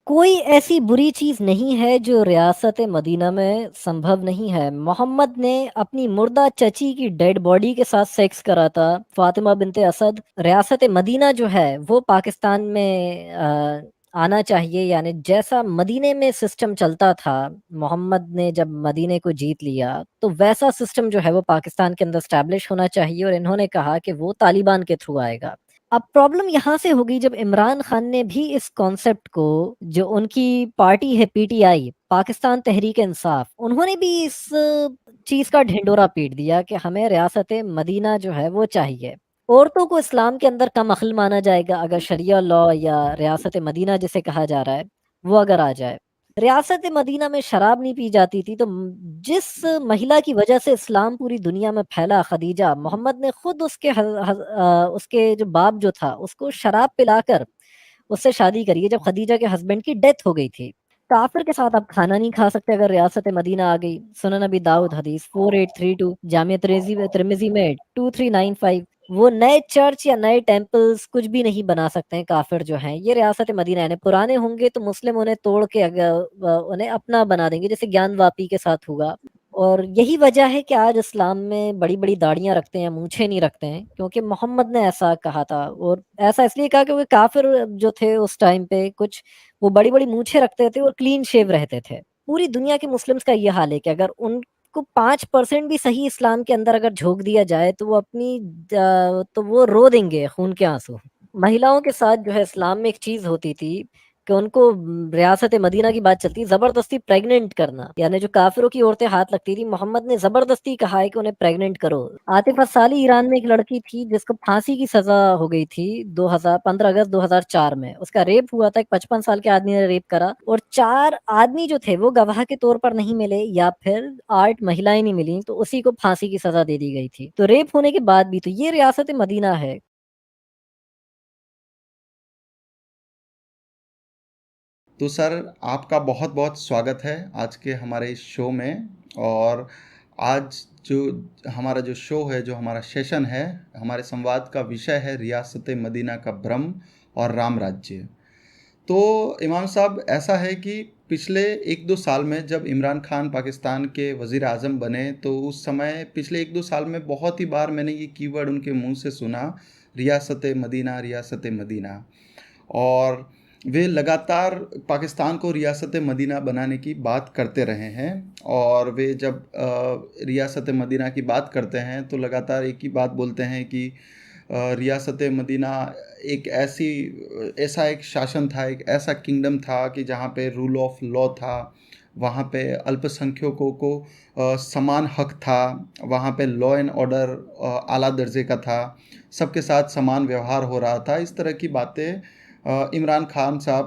کوئی ایسی بری چیز نہیں ہے جو ریاست مدینہ میں سنبھو نہیں ہے۔ محمد نے اپنی مردہ چچی کی ڈیڈ باڈی کے ساتھ سیکس کرا تھا، فاطمہ بنت اسد۔ ریاست مدینہ جو ہے وہ پاکستان میں آنا چاہیے، یعنی جیسا مدینے میں سسٹم چلتا تھا، محمد نے جب مدینے کو جیت لیا تو ویسا سسٹم جو ہے وہ پاکستان کے اندر اسٹیبلش ہونا چاہیے، اور انہوں نے کہا کہ وہ طالبان کے تھرو آئے گا۔ اب پرابلم یہاں سے ہوگی جب عمران خان نے بھی اس کانسیپٹ کو، جو ان کی پارٹی ہے P T I, Pakistan Tehreek Insaf, انہوں نے بھی اس چیز کا ڈھنڈورا پیٹ دیا کہ ہمیں ریاست مدینہ جو ہے وہ چاہیے۔ عورتوں کو اسلام کے اندر کم عقل مانا جائے گا اگر شریعہ لا یا ریاست مدینہ جسے کہا جا رہا ہے وہ اگر آ جائے۔ ریاست مدینہ میں شراب نہیں پی جاتی تھی، تو جس مہیلا کی وجہ سے اسلام پوری دنیا میں پھیلا، خدیجہ، محمد نے خود اس کے جو باپ جو تھا اس کو شراب پلا کر اس سے شادی کری ہے جب خدیجہ کے ہسبینڈ کی ڈیتھ ہو گئی تھی۔ کافر کے ساتھ آپ کھانا نہیں کھا سکتے اگر ریاست مدینہ آ گئی۔ سنن نبی داؤد حدیث 4832، جامع ترمذی میں 2395۔ وہ نئے چرچ یا نئے ٹیمپلز کچھ بھی نہیں بنا سکتے ہیں کافر جو ہیں، یہ ریاست مدینہ یعنی پرانے ہوں گے تو مسلم انہیں توڑ کے انہیں اپنا بنا دیں گے، جیسے گیان واپی کے ساتھ ہوا۔ اور یہی وجہ ہے کہ آج اسلام میں بڑی بڑی داڑیاں رکھتے ہیں، مونچھیں نہیں رکھتے ہیں، کیونکہ محمد نے ایسا کہا تھا۔ اور ایسا اس لیے کہا کیونکہ کافر جو تھے اس ٹائم پہ کچھ وہ بڑی بڑی مونچھیں رکھتے تھے اور کلین شیو رہتے تھے۔ پوری دنیا کے مسلمز کا یہ حال ہے کہ اگر ان کو 5% بھی صحیح اسلام کے اندر اگر جھونک دیا جائے تو وہ تو وہ رو دیں گے خون کے آنسو۔ مہیلاؤں کے ساتھ جو ہے اسلام میں ایک چیز ہوتی تھی کہ ان کو ریاست مدینہ کی بات چلتی، زبردستی پریگننٹ کرنا، یعنی جو کافروں کی عورتیں ہاتھ لگتی تھی، محمد نے زبردستی کہا ہے کہ انہیں پریگننٹ کرو۔ عاطفہ صالح ایران میں ایک لڑکی تھی جس کو پھانسی کی سزا ہو گئی تھی 15 اگست 2004 میں، اس کا ریپ ہوا تھا، ایک 55 سال کے آدمی نے ریپ کرا، اور 4 آدمی جو تھے وہ گواہ کے طور پر نہیں ملے یا پھر 8 مہیلائیں نہیں ملی، تو اسی کو پھانسی کی سزا دے دی گئی تھی۔ تو ریپ ہونے کے بعد بھی تو یہ ریاست مدینہ ہے۔ تو سر، آپ کا بہت بہت سواگت ہے آج کے ہمارے اس شو میں۔ اور آج جو ہمارا جو شو ہے، جو ہمارا سیشن ہے، ہمارے سمواد کا وشے ہے ریاست مدینہ کا بھرم اور رام راجیہ۔ تو امام صاحب، ایسا ہے کہ پچھلے 1-2 سال میں جب عمران خان پاکستان کے وزیر اعظم بنے تو اس سمے پچھلے 1-2 سال میں بہت ہی بار میں نے یہ کی ورڈ ان کے منہ سے سنا، ریاست مدینہ، ریاست مدینہ۔ اور وہ لگاتار پاکستان کو ریاست مدینہ بنانے کی بات کرتے رہے ہیں، اور وہ جب ریاست مدینہ کی بات کرتے ہیں تو لگاتار ایک ہی بات بولتے ہیں کہ ریاست مدینہ ایسا ایک شاشن تھا، ایک ایسا کنگڈم تھا کہ جہاں پہ رول آف لا تھا، وہاں پہ الپ سنکھیکوں کو سمان حق تھا، وہاں پہ لا اینڈ آرڈر اعلیٰ درجے کا تھا، سب کے ساتھ سمان ویوہار ہو رہا تھا۔ اس طرح کی باتیں عمران خان صاحب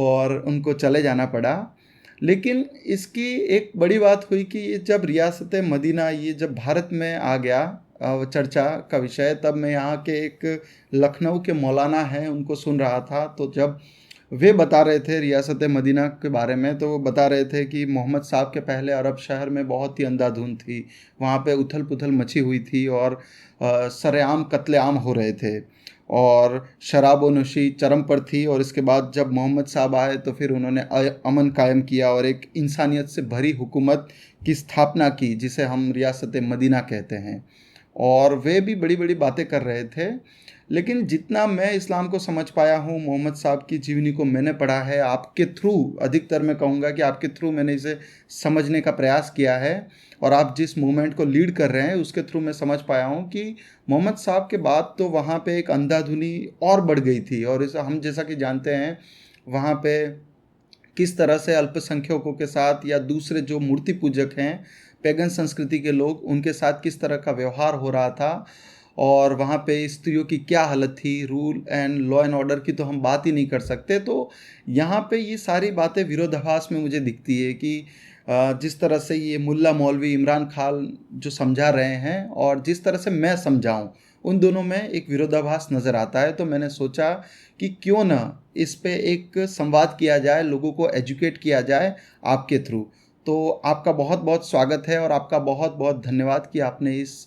اور ان کو چلے جانا پڑا۔ لیکن اس کی ایک بڑی بات ہوئی کہ یہ جب ریاست مدینہ یہ جب بھارت میں آ گیا چرچا کا وشے، تب میں یہاں کے ایک لکھنؤ کے مولانا ہیں ان کو سن رہا تھا، تو جب وہ بتا رہے تھے ریاست مدینہ کے بارے میں تو وہ بتا رہے تھے کہ محمد صاحب کے پہلے عرب شہر میں بہت ہی اندھا دھند تھی، وہاں پہ اتھل پتھل مچی ہوئی تھی اور سر عام قتل عام ہو رہے تھے، اور شراب و نوشی چرم پر تھی۔ اور اس کے بعد جب محمد صاحب آئے تو پھر انہوں نے امن قائم کیا اور ایک انسانیت سے بھری حکومت کی استھاپنا کی، جسے ہم ریاست مدینہ کہتے ہیں۔ اور وہ بھی بڑی بڑی باتیں کر رہے تھے، لیکن جتنا میں اسلام کو سمجھ پایا ہوں، محمد صاحب کی جیونی کو میں نے پڑھا ہے، آپ کے تھرو، ادھکتر میں کہوں گا کہ آپ کے تھرو میں نے اسے سمجھنے کا پریاس کیا ہے، اور آپ جس موومنٹ کو لیڈ کر رہے ہیں اس کے تھرو میں سمجھ پایا ہوں کہ محمد صاحب کے بعد تو وہاں پہ ایک اندھا دھنی اور بڑھ گئی تھی، اور ہم جیسا کہ جانتے ہیں وہاں پہ کس طرح سے الپ سنکھیکوں کے ساتھ یا دوسرے جو مورتی پوجک ہیں، پیگن سنسکرتی کے لوگ، ان کے ساتھ کس طرح کا ویوہار ہو رہا تھا، اور وہاں پہ استریوں کی کیا حالت تھی، rule and law and order کی تو ہم بات ہی نہیں کر سکتے۔ تو یہاں پہ یہ ساری باتیں ویرودھاس میں مجھے دکھتی ہے کہ جس طرح سے یہ ملا مولوی عمران خان جو سمجھا رہے ہیں اور جس طرح سے میں سمجھاؤں، ان دونوں میں ایک ویرودھاس نظر آتا ہے۔ تو میں نے سوچا کہ کیوں نہ اس پہ ایک سمواد کیا جائے، لوگوں کو ایجوکیٹ کیا جائے آپ کے تھرو۔ تو آپ کا بہت بہت سواگت ہے، اور آپ کا بہت بہت دھنیواد کہ آپ نے اس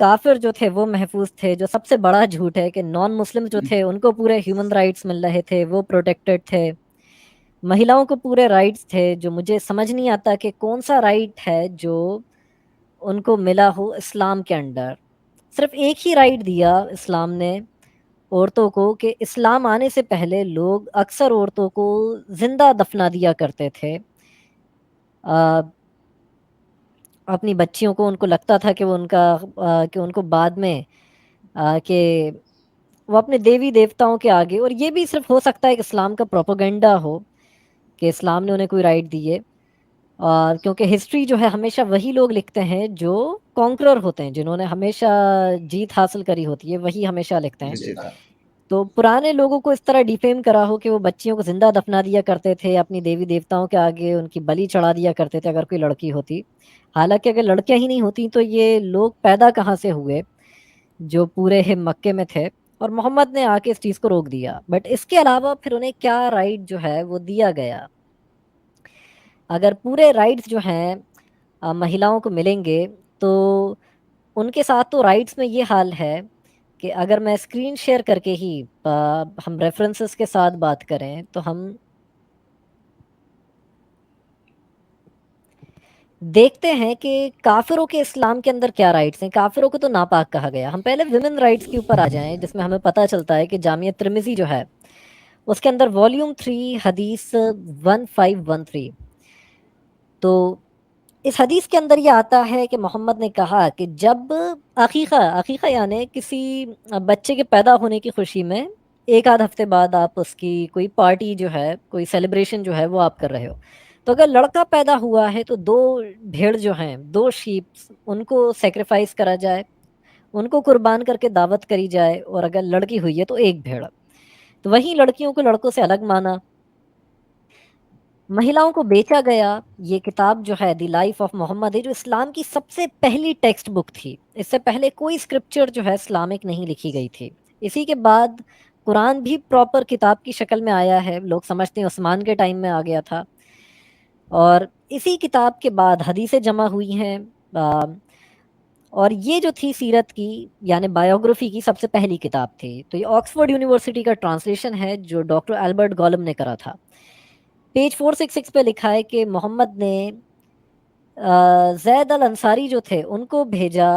کافر جو تھے وہ محفوظ تھے، جو سب سے بڑا جھوٹ ہے کہ نان مسلم جو تھے ان کو پورے ہیومن رائٹس مل رہے تھے، وہ پروٹیکٹڈ تھے، مہیلاؤں کو پورے رائٹس تھے، جو مجھے سمجھ نہیں آتا کہ کون سا رائٹ ہے جو ان کو ملا ہو اسلام کے انڈر۔ صرف ایک ہی رائٹ دیا اسلام نے عورتوں کو کہ اسلام آنے سے پہلے لوگ اکثر عورتوں کو زندہ دفنا دیا کرتے تھے، اپنی بچیوں کو، ان کو لگتا تھا کہ وہ کہ ان کو بعد میں کہ وہ اپنے دیوی دیوتاؤں کے آگے، اور یہ بھی صرف ہو سکتا ہے کہ اسلام کا پروپیگنڈا ہو کہ اسلام نے انہیں کوئی رائٹ دی ہے، اور کیونکہ ہسٹری جو ہے ہمیشہ وہی لوگ لکھتے ہیں جو کانکرر ہوتے ہیں، جنہوں نے ہمیشہ جیت حاصل کری ہوتی ہے، وہی ہمیشہ لکھتے ہیں۔ وجیتا تو پرانے لوگوں کو اس طرح ڈیفیم کرا ہو کہ وہ بچیوں کو زندہ دفنا دیا کرتے تھے، اپنی دیوی دیوتاؤں کے آگے ان کی بلی چڑھا دیا کرتے تھے اگر کوئی لڑکی ہوتی، حالانکہ اگر لڑکیاں ہی نہیں ہوتی تو یہ لوگ پیدا کہاں سے ہوئے جو پورے مکے میں تھے، اور محمد نے آ کے اس چیز کو روک دیا۔ بٹ اس کے علاوہ پھر انہیں کیا رائٹ جو ہے وہ دیا گیا؟ اگر پورے رائٹس جو ہیں مہیلاؤں کو ملیں گے تو ان کے ساتھ تو رائٹس میں یہ حال ہے کہ اگر میں اسکرین شیئر کر کے ہی ہم ریفرنسز کے ساتھ بات کریں تو ہم دیکھتے ہیں کہ کافروں کے اسلام کے اندر کیا رائٹس ہیں۔ کافروں کو تو ناپاک کہا گیا۔ ہم پہلے ویمن رائٹس کے اوپر آ جائیں، جس میں ہمیں پتہ چلتا ہے کہ جامعہ ترمذی جو ہے اس کے اندر والیوم 3 حدیث 1513، تو اس حدیث کے اندر یہ آتا ہے کہ محمد نے کہا کہ جب عقیقہ یعنی کسی بچے کے پیدا ہونے کی خوشی میں ایک آدھ ہفتے بعد آپ اس کی کوئی پارٹی جو ہے، کوئی سیلیبریشن جو ہے وہ آپ کر رہے ہو، تو اگر لڑکا پیدا ہوا ہے تو 2 بھیڑ جو ہیں، 2 شیپ، ان کو سیکریفائس کرا جائے، ان کو قربان کر کے دعوت کری جائے، اور اگر لڑکی ہوئی ہے تو 1 بھیڑ۔ تو وہیں لڑکیوں کو لڑکوں سے الگ مانا، مہیلاؤں کو بیچا گیا۔ یہ کتاب جو ہے دی لائف آف محمد ہے، جو اسلام کی سب سے پہلی ٹیکسٹ بک تھی۔ اس سے پہلے کوئی اسکرپچر جو ہے اسلامک نہیں لکھی گئی تھی۔ اسی کے بعد قرآن بھی پراپر کتاب کی شکل میں آیا ہے، لوگ سمجھتے ہیں عثمان کے ٹائم میں آ گیا تھا، اور اسی کتاب کے بعد حدیثیں جمع ہوئی ہیں، اور یہ جو تھی سیرت کی یعنی بایوگرافی کی سب سے پہلی کتاب تھی۔ تو یہ آکسفورڈ یونیورسٹی کا ٹرانسلیشن ہے جو ڈاکٹر البرٹ گولم نے کرا تھا۔ پیج 466 پہ لکھا ہے کہ محمد نے زید الانصاری جو تھے ان کو بھیجا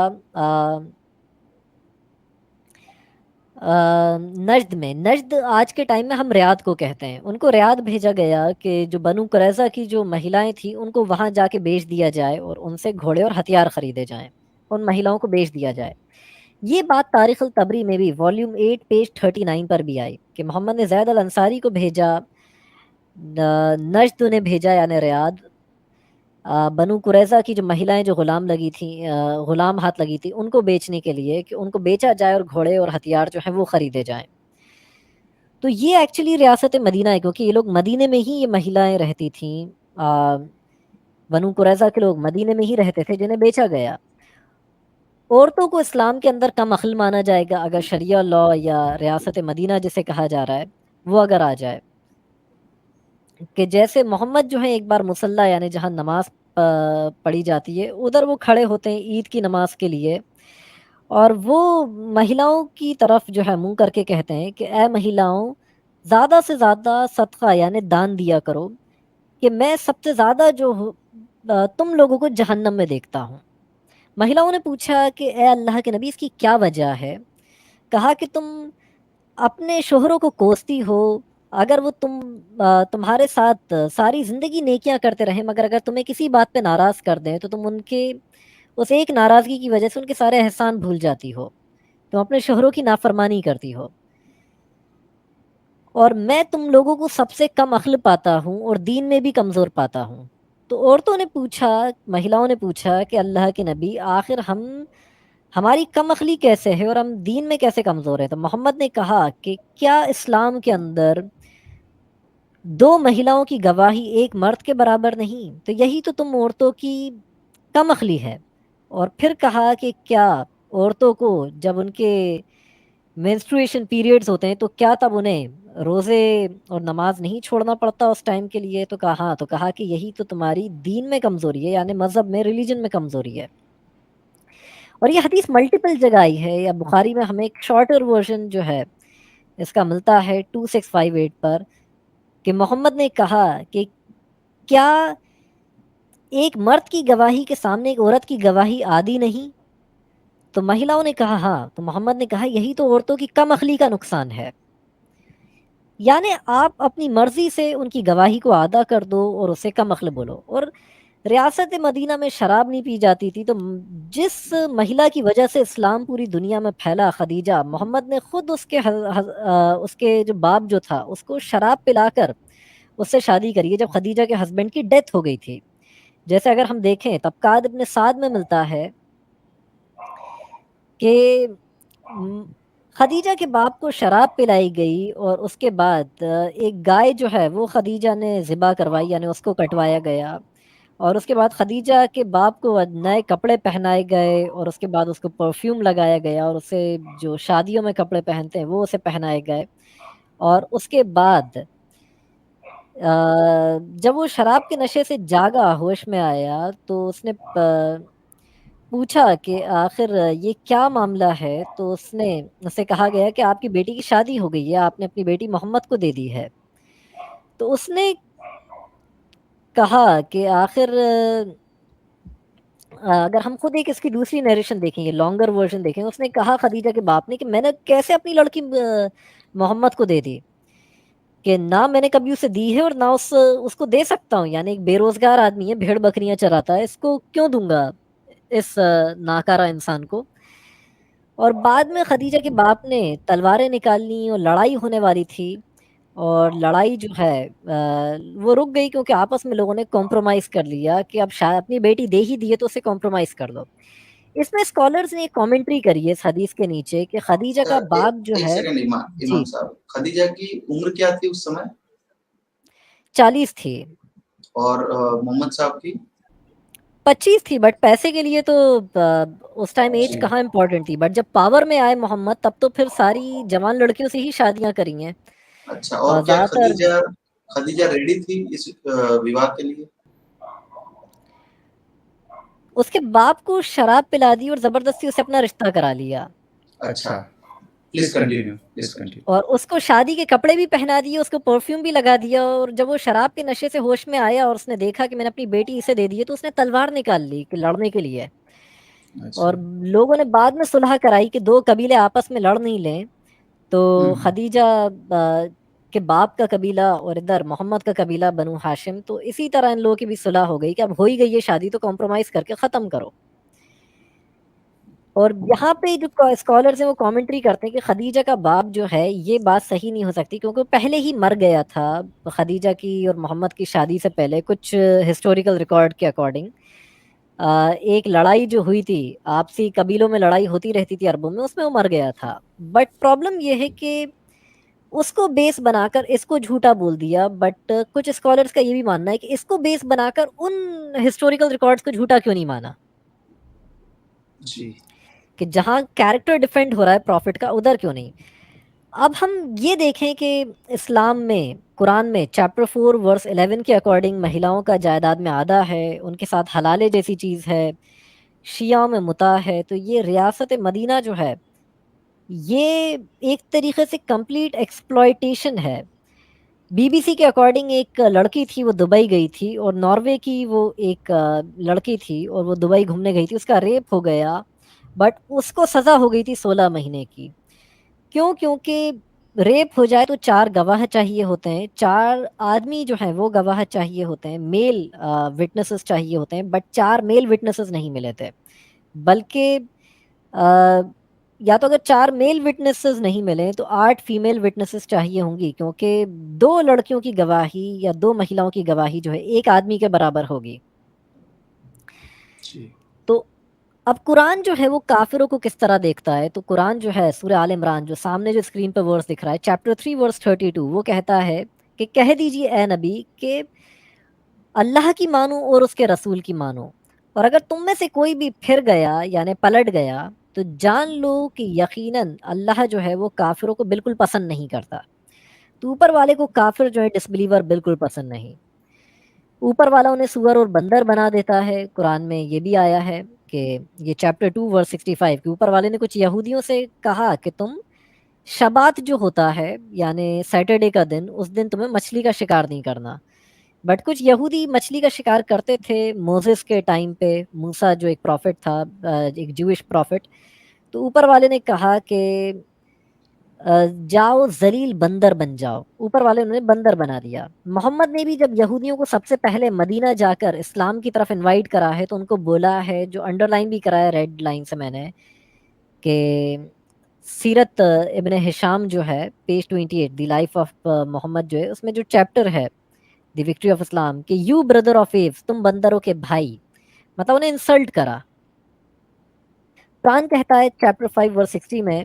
نجد میں۔ نجد آج کے ٹائم میں ہم ریاض کو کہتے ہیں، ان کو ریاض بھیجا گیا کہ جو بنو قریظہ کی جو مہیلائیں تھیں ان کو وہاں جا کے بیچ دیا جائے اور ان سے گھوڑے اور ہتھیار خریدے جائیں، ان مہیلاؤں کو بیچ دیا جائے۔ یہ بات تاریخ الطبری میں بھی والیوم 8 پیج 39 پر بھی آئی کہ محمد نے زید الانصاری کو بھیجا، نجد نے بھیجا یعنی ریاض، بنو قریظہ کی جو مہیلائیں جو غلام ہاتھ لگی تھی ان کو بیچنے کے لیے کہ ان کو بیچا جائے اور گھوڑے اور ہتھیار جو ہیں وہ خریدے جائیں۔ تو یہ ایکچولی ریاست مدینہ ہے، کیونکہ یہ لوگ مدینے میں ہی یہ مہیلائیں رہتی تھیں، بنو قریظہ کے لوگ مدینے میں ہی رہتے تھے جنہیں بیچا گیا۔ عورتوں کو اسلام کے اندر کم عقل مانا جائے گا اگر شریعہ لا یا ریاست مدینہ جسے کہا جا رہا ہے وہ اگر آ جائے، کہ جیسے محمد جو ہیں ایک بار مصلی یعنی جہاں نماز پڑھی جاتی ہے ادھر وہ کھڑے ہوتے ہیں عید کی نماز کے لیے، اور وہ مہیلاؤں کی طرف جو ہے منہ کر کے کہتے ہیں کہ اے مہیلاؤں، زیادہ سے زیادہ صدقہ یعنی دان دیا کرو، کہ میں سب سے زیادہ تم لوگوں کو جہنم میں دیکھتا ہوں۔ مہیلاؤں نے پوچھا کہ اے اللہ کے نبی اس کی کیا وجہ ہے؟ کہا کہ تم اپنے شوہروں کو کوستی ہو، اگر وہ تمہارے ساتھ ساری زندگی نیکیاں کرتے رہیں مگر اگر تمہیں کسی بات پہ ناراض کر دیں تو تم ان کے اس ایک ناراضگی کی وجہ سے ان کے سارے احسان بھول جاتی ہو، تم اپنے شوہروں کی نافرمانی کرتی ہو، اور میں تم لوگوں کو سب سے کم عقل پاتا ہوں اور دین میں بھی کمزور پاتا ہوں۔ تو عورتوں نے پوچھا، مہیلاؤں نے پوچھا کہ اللہ کے نبی آخر ہماری کم عقلی کیسے ہے اور ہم دین میں کیسے کمزور ہیں؟ تو محمد نے کہا کہ کیا اسلام کے اندر 2 مہیلاؤں کی گواہی ایک مرد کے برابر نہیں؟ تو یہی تو تم عورتوں کی کم عقلی ہے۔ اور پھر کہا کہ کیا عورتوں کو جب ان کے مینسٹرویشن پیریڈز ہوتے ہیں تو کیا تب انہیں روزے اور نماز نہیں چھوڑنا پڑتا اس ٹائم کے لیے؟ تو کہا ہاں، تو کہا کہ یہی تو تمہاری دین میں کمزوری ہے یعنی مذہب میں، ریلیجن میں کمزوری ہے۔ اور یہ حدیث ملٹیپل جگہ آئی ہے، یا بخاری میں ہمیں ایک شارٹر ورژن جو ہے اس کا ملتا ہے 2658 پر، کہ محمد نے کہا کہ کیا ایک مرد کی گواہی کے سامنے ایک عورت کی گواہی عادی نہیں؟ تو مہیلاؤں نے کہا ہاں، تو محمد نے کہا یہی تو عورتوں کی کم عقلی کا نقصان ہے، یعنی آپ اپنی مرضی سے ان کی گواہی کو ادا کر دو اور اسے کم عقل بولو۔ اور ریاست مدینہ میں شراب نہیں پی جاتی تھی، تو جس مہیلا کی وجہ سے اسلام پوری دنیا میں پھیلا، خدیجہ، محمد نے خود اس کے جو باپ جو تھا اس کو شراب پلا کر اس سے شادی کری ہے، جب خدیجہ کے ہسبینڈ کی ڈیتھ ہو گئی تھی۔ جیسے اگر ہم دیکھیں طبقات ابن سعد میں ملتا ہے کہ خدیجہ کے باپ کو شراب پلائی گئی، اور اس کے بعد ایک گائے جو ہے وہ خدیجہ نے ذبح کروائی، یعنی اس کو کٹوایا گیا، اور اس کے بعد خدیجہ کے باپ کو نئے کپڑے پہنائے گئے، اور اس کے بعد اس کو پرفیوم لگایا گیا، اور اسے جو شادیوں میں کپڑے پہنتے ہیں وہ اسے پہنائے گئے۔ اور اس کے بعد جب وہ شراب کے نشے سے جاگا، ہوش میں آیا، تو اس نے پوچھا کہ آخر یہ کیا معاملہ ہے؟ تو اسے کہا گیا کہ آپ کی بیٹی کی شادی ہو گئی ہے، آپ نے اپنی بیٹی محمد کو دے دی ہے۔ تو اس نے کہا کہ آخر اگر ہم خود ایک اس کی دوسری نیریشن دیکھیں گے، لانگر ورژن دیکھیں، اس نے کہا خدیجہ کے باپ نے کہ میں نے کیسے اپنی لڑکی محمد کو دے دی، کہ نہ میں نے کبھی اسے دی ہے اور نہ اس کو دے سکتا ہوں، یعنی ایک بے روزگار آدمی ہے، بھیڑ بکریاں چراتا ہے، اس کو کیوں دوں گا اس ناکارہ انسان کو؟ اور بعد میں خدیجہ کے باپ نے تلواریں نکالنی اور لڑائی ہونے والی تھی، اور لڑائی جو ہے وہ رک گئی، کیونکہ آپس میں لوگوں نے کمپرومائز کر لیا کہ اب شاید اپنی بیٹی دے ہی دی ہے تو اسے کمپرومائز کر دو۔ اس میں اسکالرز نے ایک کامنٹری کری ہے اس حدیث کے نیچے کہ خدیجہ کا باپ جو ایک ہے، سیکنڈ امام جی، صاحب، خدیجہ کی عمر کیا تھی اس سمے 40 تھی، اور محمد صاحب کی 25 تھی، بٹ پیسے کے لیے تو اس ٹائم ایج جی کہاں امپورٹنٹ تھی، بٹ جب پاور میں آئے محمد تب تو پھر ساری جوان لڑکیوں سے ہی شادیاں کری ہیں، اچھا اور اور کیا زیادہ تر خدیجہ ریڈی تھی اس وواہ کے لیے اس کے باپ کو شراب پلا دی اور زبردستی اسے اپنا رشتہ کرا لیا، اچھا پلیز کنٹینیو پلیز کنٹینیو اور اس کو شادی کے کپڑے بھی پہنا دیے، اس کو پرفیوم بھی لگا دیا، اور جب وہ شراب کے نشے سے ہوش میں آیا اور اس نے دیکھا کہ میں نے اپنی بیٹی اسے دے دی ہے، تو اس نے تلوار نکال لی کہ لڑنے کے لیے، اور لوگوں نے بعد میں صلح کرائی کہ دو قبیلے آپس میں لڑ نہیں لیں، تو خدیجہ کے باپ کا قبیلہ اور ادھر محمد کا قبیلہ بنو ہاشم، تو اسی طرح ان لوگوں کی بھی صلح ہو گئی کہ اب ہو ہی گئی ہے شادی تو کمپرومائز کر کے ختم کرو۔ اور یہاں پہ جو اسکالرز ہیں وہ کامنٹری کرتے ہیں کہ خدیجہ کا باپ جو ہے یہ بات صحیح نہیں ہو سکتی، کیونکہ وہ پہلے ہی مر گیا تھا خدیجہ کی اور محمد کی شادی سے پہلے، کچھ ہسٹوریکل ریکارڈ کے اکارڈنگ ایک لڑائی جو ہوئی تھی، آپسی قبیلوں میں لڑائی ہوتی رہتی تھی عربوں میں، اس میں وہ مر گیا تھا۔ بٹ پرابلم یہ ہے کہ اس کو بیس بنا کر اس کو جھوٹا بول دیا، بٹ کچھ اسکالرز کا یہ بھی ماننا ہے کہ اس کو بیس بنا کر ان ہسٹوریکل ریکارڈز کو جھوٹا کیوں نہیں مانا، جی کہ جہاں کیریکٹر ڈیفینڈ ہو رہا ہے پروفٹ کا ادھر کیوں نہیں۔ اب ہم یہ دیکھیں کہ اسلام میں قرآن میں چیپٹر 4 ورس 11 کے اکارڈنگ مہیلاؤں کا جائیداد میں آدھا ہے، ان کے ساتھ حلالے جیسی چیز ہے، شیعہ میں متع ہے، تو یہ ریاست مدینہ جو ہے یہ ایک طریقے سے کمپلیٹ ایکسپلائٹیشن ہے۔ بی بی سی کے اکارڈنگ ایک لڑکی تھی، وہ دبئی گئی تھی، اور ناروے کی وہ ایک لڑکی تھی اور وہ دبئی گھومنے گئی تھی، اس کا ریپ ہو گیا، بٹ اس کو سزا ہو گئی تھی 16 مہینے کی۔ کیوں؟ کیونکہ ریپ ہو جائے تو 4 گواہ چاہیے ہوتے ہیں، 4 آدمی جو ہیں وہ گواہ چاہیے ہوتے ہیں، میل وٹنسز چاہیے ہوتے ہیں، بٹ 4 میل وٹنسز نہیں ملے تھے، بلکہ یا تو اگر 4 میل وٹنسز نہیں ملے تو 8 فیمیل وٹنسز چاہیے ہوں گی، کیونکہ 2 لڑکیوں کی گواہی یا 2 مہیلاؤں کی گواہی جو ہے ایک آدمی کے برابر ہوگی۔ تو اب قرآن جو ہے وہ کافروں کو کس طرح دیکھتا ہے؟ تو قرآن جو ہے سورہ آل عمران، جو سامنے جو اسکرین پہ ورس دکھ رہا ہے، چیپٹر 3 ورس 32، وہ کہتا ہے کہ کہہ دیجئے اے نبی کہ اللہ کی مانو اور اس کے رسول کی مانو، اور اگر تم میں سے کوئی بھی پھر گیا یعنی پلٹ گیا تو جان لو کہ یقیناً اللہ جو ہے وہ کافروں کو بالکل پسند نہیں کرتا۔ تو اوپر والے کو کافر جو ہے ڈسبلیور بالکل پسند نہیں۔ اوپر والا انہیں سور اور بندر بنا دیتا ہے، قرآن میں یہ بھی آیا ہے کہ یہ چیپٹر 2 ورس 65 کے اوپر والے نے کچھ یہودیوں سے کہا کہ تم شبات جو ہوتا ہے یعنی سیٹرڈے کا دن، اس دن تمہیں مچھلی کا شکار نہیں کرنا. بٹ کچھ یہودی مچھلی کا شکار کرتے تھے موزس کے ٹائم پہ، موسیٰ جو ایک پروفٹ تھا، ایک جوش پروفٹ. تو اوپر والے نے کہا کہ جاؤ ذلیل بندر بن جاؤ. اوپر والے انہوں نے بندر بنا دیا. محمد نے بھی جب یہودیوں کو سب سے پہلے مدینہ جا کر اسلام کی طرف انوائٹ کرا ہے تو ان کو بولا ہے، جو انڈر لائن بھی کرا ہے ریڈ لائن سے میں نے، کہ سیرت ابن ہشام جو ہے پیج 28 دی لائف آف محمد جو ہے، اس میں جو چیپٹر ہے دی وکٹری آف اسلام، کہ یو بردر آف ایوس، تم بندروں کے بھائی، مطلب انہیں انسلٹ کرا. قرآن کہتا ہے چیپٹر 5 ورس 60 میں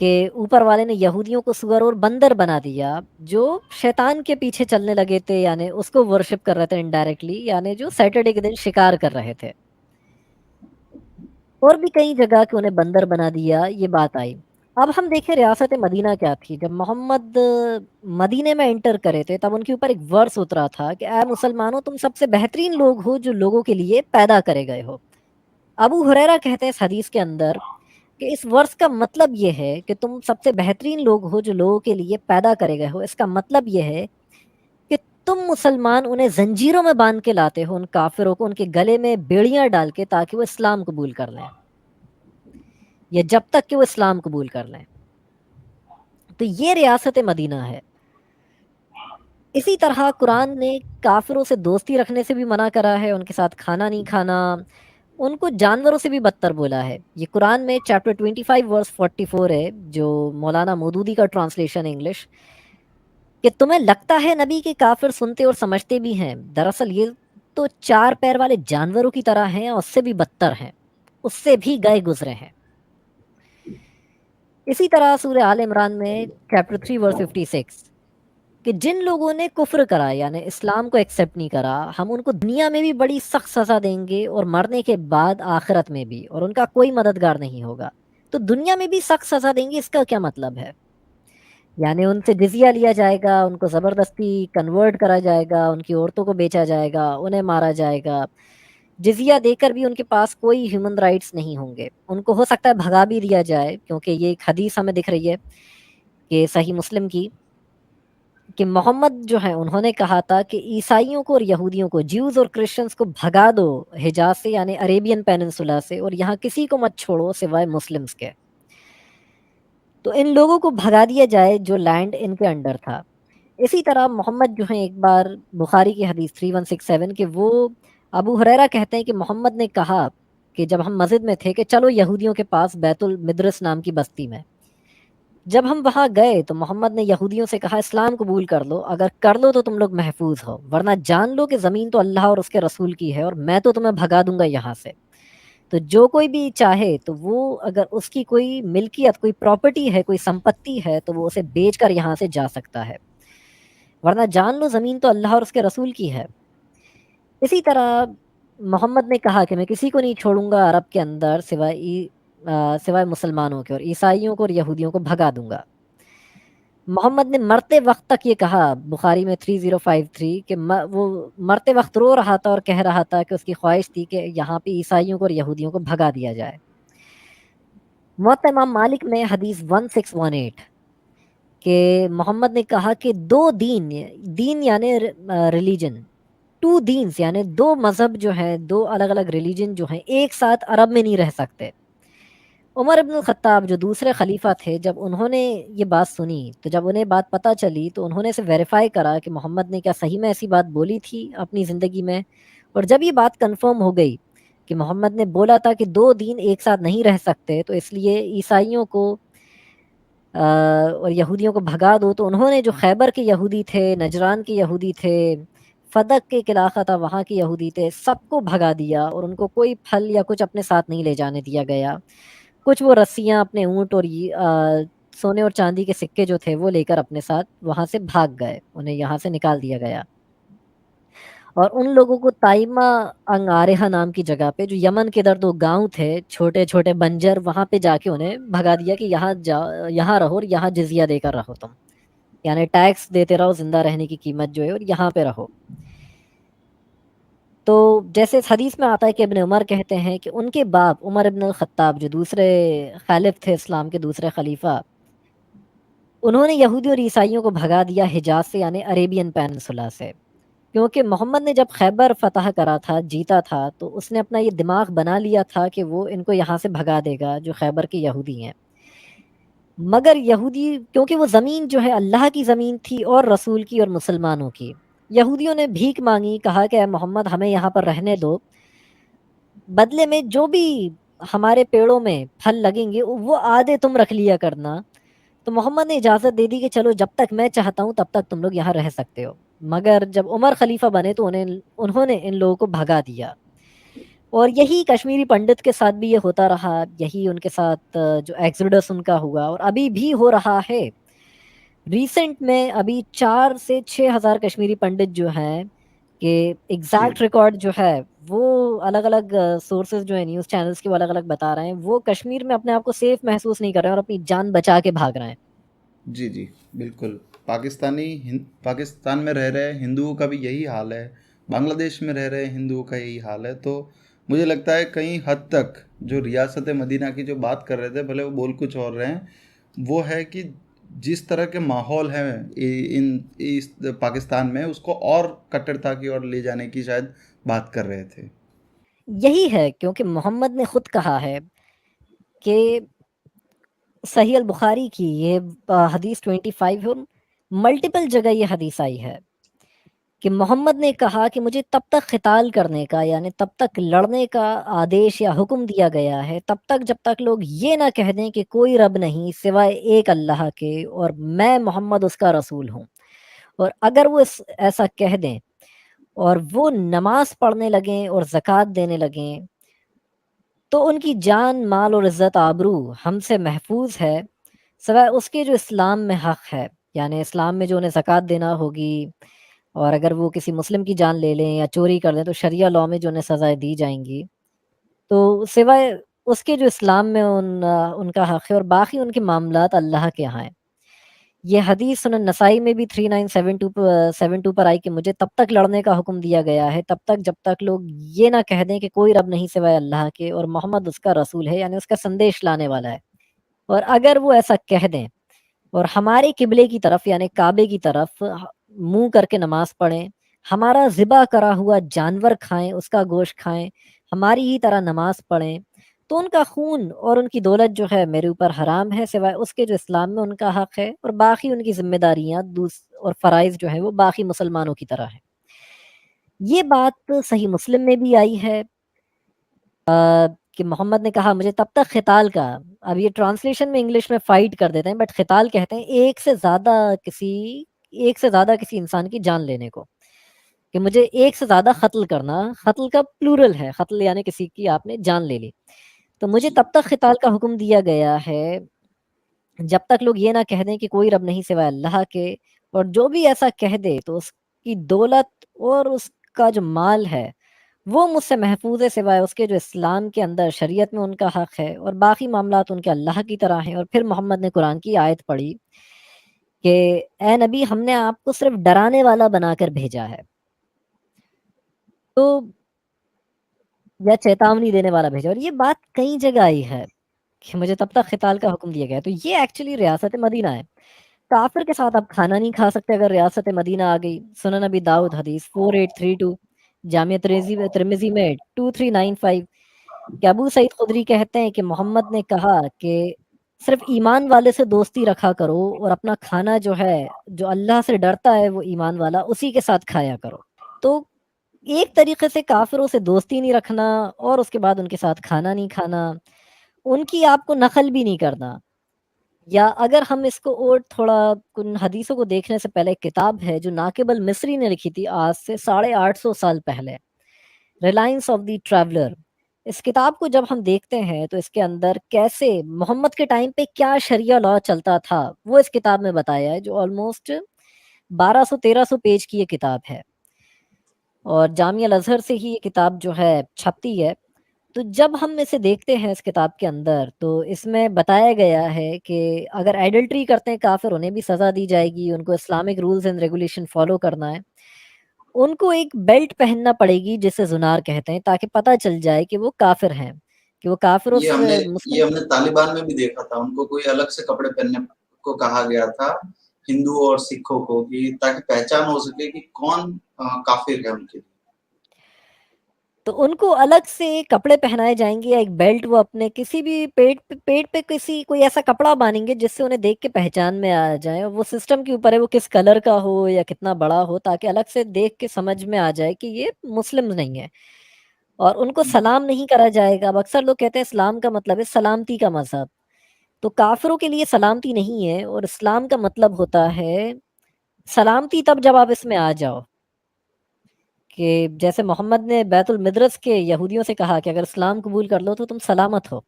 کہ اوپر والے نے یہودیوں کو سور اور بندر بنا دیا جو شیطان کے پیچھے چلنے لگے تھے، یعنی اس کو ورشپ کر رہے تھے انڈائریکٹلی، یعنی جو سیٹرڈے کے دن شکار کر رہے تھے. اور بھی کئی جگہ کہ انہیں بندر بنا دیا، یہ بات آئی. اب ہم دیکھیں ریاست مدینہ کیا تھی. جب محمد مدینے میں انٹر کرے تھے تب ان کے اوپر ایک ورس اترا تھا کہ اے مسلمانوں، تم سب سے بہترین لوگ ہو جو لوگوں کے لیے پیدا کرے گئے ہو. ابو ہریرہ کہتے ہیں اس حدیث کے اندر کہ اس ورس کا مطلب یہ ہے کہ تم سب سے بہترین لوگ ہو جو لوگوں کے لیے پیدا کرے گئے ہو. اس کا مطلب یہ ہے کہ تم مسلمان انہیں زنجیروں میں باندھ کے لاتے ہو، ان کافروں کو ان کے گلے میں بیڑیاں ڈال کے، تاکہ وہ اسلام قبول کر لیں، یا جب تک کہ وہ اسلام قبول کر لیں. تو یہ ریاست مدینہ ہے. اسی طرح قرآن نے کافروں سے دوستی رکھنے سے بھی منع کرا ہے، ان کے ساتھ کھانا نہیں کھانا، ان کو جانوروں سے بھی بدتر بولا ہے. یہ قرآن میں چیپٹر 25 ورس 44 ہے، جو مولانا مودودی کا ٹرانسلیشن انگلش، کہ تمہیں لگتا ہے نبی کے کافر سنتے اور سمجھتے بھی ہیں، دراصل یہ تو 4 پیر والے جانوروں کی طرح ہیں اور اس سے بھی بدتر ہیں، اس سے بھی گئے گزرے ہیں. اسی طرح سورہ آل عمران میں چیپٹر 3 ورس 56 کہ جن لوگوں نے کفر کرا یعنی اسلام کو ایکسیپٹ نہیں کرا، ہم ان کو دنیا میں بھی بڑی سخت سزا دیں گے اور مرنے کے بعد آخرت میں بھی، اور ان کا کوئی مددگار نہیں ہوگا. تو دنیا میں بھی سخت سزا دیں گے، اس کا کیا مطلب ہے؟ یعنی ان سے جزیہ لیا جائے گا، ان کو زبردستی کنورٹ کرا جائے گا، ان کی عورتوں کو بیچا جائے گا، انہیں مارا جائے گا. جزیہ دے کر بھی ان کے پاس کوئی ہیومن رائٹس نہیں ہوں گے. ان کو ہو سکتا ہے بھگا بھی دیا جائے، کیونکہ یہ ایک حدیث ہمیں دکھ رہی ہے کہ صحیح مسلم کی، کہ محمد جو ہیں انہوں نے کہا تھا کہ عیسائیوں کو اور یہودیوں کو، جیوز اور کرسچنز کو بھگا دو حجاز سے یعنی عریبین پیننسولا سے، اور یہاں کسی کو مت چھوڑو سوائے مسلمز کے. تو ان لوگوں کو بھگا دیا جائے جو لینڈ ان کے انڈر تھا. اسی طرح محمد جو ہیں، ایک بار بخاری کی حدیث 3167 کہ وہ ابو ہریرہ کہتے ہیں کہ محمد نے کہا کہ جب ہم مسجد میں تھے کہ چلو یہودیوں کے پاس بیت المدرس نام کی بستی میں. جب ہم وہاں گئے تو محمد نے یہودیوں سے کہا اسلام قبول کر لو، اگر کر لو تو تم لوگ محفوظ ہو، ورنہ جان لو کہ زمین تو اللہ اور اس کے رسول کی ہے اور میں تو تمہیں بھگا دوں گا یہاں سے. تو جو کوئی بھی چاہے تو وہ اگر اس کی کوئی ملکیت، کوئی پراپرٹی ہے، کوئی سمپتی ہے، تو وہ اسے بیچ کر یہاں سے جا سکتا ہے، ورنہ جان لو زمین تو اللہ اور اس کے رسول کی ہے. اسی طرح محمد نے کہا کہ میں کسی کو نہیں چھوڑوں گا عرب کے اندر سوائے مسلمانوں کے، اور عیسائیوں کو اور یہودیوں کو بھگا دوں گا. محمد نے مرتے وقت تک یہ کہا بخاری میں 3053 کہ وہ مرتے وقت رو رہا تھا اور کہہ رہا تھا کہ اس کی خواہش تھی کہ یہاں پہ عیسائیوں کو اور یہودیوں کو بھگا دیا جائے. موطا امام مالک میں حدیث 1618 کہ محمد نے کہا کہ دو دین یعنی ریلیجن، 2 دینس یعنی 2 مذہب جو ہیں، 2 الگ الگ ریلیجن جو ہیں، ایک ساتھ عرب میں نہیں رہ سکتے. عمر ابن الخطاب جو دوسرے خلیفہ تھے، جب انہوں نے یہ بات سنی تو جب انہیں بات پتہ چلی تو انہوں نے اسے ویریفائی کرا کہ محمد نے کیا صحیح میں ایسی بات بولی تھی اپنی زندگی میں. اور جب یہ بات کنفرم ہو گئی کہ محمد نے بولا تھا کہ 2 دین ایک ساتھ نہیں رہ سکتے، تو اس لیے عیسائیوں کو اور یہودیوں کو بھگا دو، تو انہوں نے جو خیبر کے یہودی تھے، نجران کے یہودی تھے، فدق کے ایک علاقہ تھا وہاں کے یہودی تھے، سب کو بھگا دیا اور ان کو کوئی پھل یا کچھ اپنے ساتھ نہیں لے جانے دیا گیا. کچھ وہ رسیاں اپنے اونٹ اور سونے اور چاندی کے سکے جو تھے وہ لے کر اپنے ساتھ وہاں سے بھاگ گئے، انہیں یہاں سے نکال دیا گیا. اور ان لوگوں کو تائمہ انگارہا نام کی جگہ پہ، جو یمن کے ادھر 2 گاؤں تھے چھوٹے چھوٹے بنجر، وہاں پہ جا کے انہیں بھگا دیا کہ یہاں رہو اور یہاں جزیہ دے کر رہو تم، یعنی ٹیکس دیتے رہو زندہ رہنے کی قیمت جو ہے، اور یہاں پہ رہو. تو جیسے اس حدیث میں آتا ہے کہ ابن عمر کہتے ہیں کہ ان کے باپ عمر ابن الخطاب جو دوسرے خالف تھے اسلام کے دوسرے خلیفہ، انہوں نے یہودی اور عیسائیوں کو بھگا دیا حجاز سے یعنی عریبین پیننسولا سے، کیونکہ محمد نے جب خیبر فتح کرا تھا، جیتا تھا، تو اس نے اپنا یہ دماغ بنا لیا تھا کہ وہ ان کو یہاں سے بھگا دے گا جو خیبر کے یہودی ہیں۔ مگر یہودی، کیونکہ وہ زمین جو ہے اللہ کی زمین تھی اور رسول کی اور مسلمانوں کی، یہودیوں نے بھیک مانگی، کہا کہ اے محمد ہمیں یہاں پر رہنے دو، بدلے میں جو بھی ہمارے پیڑوں میں پھل لگیں گے وہ آدھے تم رکھ لیا کرنا۔ تو محمد نے اجازت دے دی کہ چلو جب تک میں چاہتا ہوں تب تک تم لوگ یہاں رہ سکتے ہو۔ مگر جب عمر خلیفہ بنے تو انہوں نے ان لوگوں کو بھگا دیا، اور یہی کشمیری پنڈت کے ساتھ بھی یہ ہوتا رہا، یہی ان کے ساتھ جو ایکسوڈس ان کا ہوا اور ابھی بھی ہو رہا ہے۔ ریسنٹ میں ابھی 4 سے 6 ہزار کشمیری پنڈت جو ہیں کہ جی ایگزیکٹ ریکارڈ جو ہے وہ الگ الگ سورسز جو ہیں نیوز چینلز کے وہ الگ الگ بتا رہے ہیں، وہ کشمیر میں اپنے آپ کو سیف محسوس نہیں کر رہے ہیں اور اپنی جان بچا کے بھاگ رہے ہیں۔ جی جی بالکل، پاکستان میں رہ رہے ہندوؤں کا بھی یہی حال ہے، بنگلہ دیش میں رہ رہے ہندوؤں کا یہی حال ہے۔ تو مجھے لگتا ہے کئی حد تک جو ریاست مدینہ کی جو بات کر رہے تھے، بھلے وہ بول کچھ اور رہے ہیں، وہ ہے کہ جس طرح کے ماحول ہے اس پاکستان میں، اس کو اور کٹرتا کی اور لے جانے کی شاید بات کر رہے تھے۔ یہی ہے کیونکہ محمد نے خود کہا ہے کہ صحیح البخاری کی یہ حدیث 25 ہے، ملٹیپل جگہ یہ حدیث آئی ہے کہ محمد نے کہا کہ مجھے تب تک قتال کرنے کا یعنی تب تک لڑنے کا آدیش یا حکم دیا گیا ہے تب تک جب تک لوگ یہ نہ کہہ دیں کہ کوئی رب نہیں سوائے ایک اللہ کے اور میں محمد اس کا رسول ہوں۔ اور اگر وہ ایسا کہہ دیں اور وہ نماز پڑھنے لگیں اور زکوٰۃ دینے لگیں تو ان کی جان، مال اور عزت آبرو ہم سے محفوظ ہے، سوائے اس کے جو اسلام میں حق ہے، یعنی اسلام میں جو انہیں زکوٰۃ دینا ہوگی، اور اگر وہ کسی مسلم کی جان لے لیں یا چوری کر دیں تو شریعہ لاء میں جو انہیں سزائیں دی جائیں گی، تو سوائے اس کے جو اسلام میں ان کا حق ہے، اور باقی ان کے معاملات اللہ کے یہاں ہیں۔ یہ حدیث سنن نسائی میں بھی 3972 پر آئی کہ مجھے تب تک لڑنے کا حکم دیا گیا ہے تب تک جب تک لوگ یہ نہ کہہ دیں کہ کوئی رب نہیں سوائے اللہ کے اور محمد اس کا رسول ہے، یعنی اس کا سندیش لانے والا ہے۔ اور اگر وہ ایسا کہہ دیں اور ہمارے قبلے کی طرف یعنی کعبے کی طرف منہ کر کے نماز پڑھیں، ہمارا ذبح کرا ہوا جانور کھائیں، اس کا گوشت کھائیں، ہماری ہی طرح نماز پڑھیں، تو ان کا خون اور ان کی دولت جو ہے میرے اوپر حرام ہے، سوائے اس کے جو اسلام میں ان کا حق ہے، اور باقی ان کی ذمہ داریاں اور فرائض جو ہیں وہ باقی مسلمانوں کی طرح ہیں۔ یہ بات صحیح مسلم میں بھی آئی ہے کہ محمد نے کہا مجھے تب تک قتال کا، اب یہ ٹرانسلیشن میں انگلش میں فائٹ کر دیتے ہیں بٹ قتال کہتے ہیں ایک سے زیادہ کسی انسان کی جان لینے کو، کہ مجھے ایک سے زیادہ قتل کرنا، قتل کا پلورل ہے، قتل یعنی کسی کی آپ نے جان لے لی، تو مجھے جی تب تک قتال کا حکم دیا گیا ہے جب تک لوگ یہ نہ کہہ دیں کہ کوئی رب نہیں سوائے اللہ کے، اور جو بھی ایسا کہہ دے تو اس کی دولت اور اس کا جو مال ہے وہ مجھ سے محفوظ ہے، سوائے اس کے جو اسلام کے اندر شریعت میں ان کا حق ہے، اور باقی معاملات ان کے اللہ کی طرح ہیں۔ اور پھر محمد نے قرآن کی آیت پڑھی کہ اے نبی ہم نے آپ کو صرف ڈرانے والا بنا کر بھیجا ہے، تو یا چیتاونی دینے والا بھیجا، اور یہ بات کئی جگہ آئی ہے کہ مجھے تب تک قتال کا حکم دیا گیا ہے۔ تو یہ ایکچولی ریاست مدینہ ہے، کافر کے ساتھ آپ کھانا نہیں کھا سکتے اگر ریاست مدینہ آ گئی۔ سنن نبی داؤد حدیث 4832، جامعہ ترمذی میں 2395، کہ ابو سعید خدری کہتے ہیں کہ محمد نے کہا کہ صرف ایمان والے سے دوستی رکھا کرو اور اپنا کھانا جو ہے جو اللہ سے ڈرتا ہے وہ ایمان والا اسی کے ساتھ کھایا کرو۔ تو ایک طریقے سے کافروں سے دوستی نہیں رکھنا اور اس کے بعد ان کے ساتھ کھانا نہیں کھانا، ان کی آپ کو نقل بھی نہیں کرنا، یا اگر ہم اس کو اور تھوڑا کن حدیثوں کو دیکھنے سے پہلے ایک کتاب ہے جو ناقب المصری نے لکھی تھی آج سے 850 سال پہلے، ریلائنس آف دی ٹریولر۔ اس کتاب کو جب ہم دیکھتے ہیں تو اس کے اندر کیسے محمد کے ٹائم پہ کیا شریعہ لاء چلتا تھا وہ اس کتاب میں بتایا ہے، جو آلموسٹ 1200-1300 پیج کی یہ کتاب ہے، اور جامعہ الازہر سے ہی یہ کتاب جو ہے چھپتی ہے۔ تو جب ہم اسے دیکھتے ہیں اس کتاب کے اندر تو اس میں بتایا گیا ہے کہ اگر ایڈلٹری کرتے ہیں کافر انہیں بھی سزا دی جائے گی، ان کو Islamic rules and regulation follow کرنا ہے، ان کو ایک بیلٹ پہننا پڑے گی جسے زنار کہتے ہیں، تاکہ پتہ چل جائے کہ وہ کافر ہیں، کہ وہ کافروں یہ سے مسلم. ہم نے طالبان میں بھی دیکھا تھا، ان کو کوئی الگ سے کپڑے پہننے کو کہا گیا تھا ہندو اور سکھوں کو، کہ تاکہ پہچان ہو سکے کہ کون کافر ہے ان کے لیے. تو ان کو الگ سے کپڑے پہنائے جائیں گے، یا ایک بیلٹ وہ اپنے کسی بھی پیٹ پہ کسی کوئی ایسا کپڑا باندھیں گے جس سے انہیں دیکھ کے پہچان میں آ جائے. اور وہ سسٹم کے اوپر ہے وہ کس کلر کا ہو یا کتنا بڑا ہو، تاکہ الگ سے دیکھ کے سمجھ میں آ جائے کہ یہ مسلم نہیں ہے. اور ان کو سلام نہیں کرا جائے گا. اب اکثر لوگ کہتے ہیں اسلام کا مطلب ہے سلامتی کا مذہب، تو کافروں کے لیے سلامتی نہیں ہے. اور اسلام کا مطلب ہوتا ہے سلامتی تب جب آپ اس میں آ جاؤ، کہ جیسے محمد نے بیت المدرس کے یہودیوں سے کہا کہ اگر اسلام قبول کر لو تو تم سلامت ہو،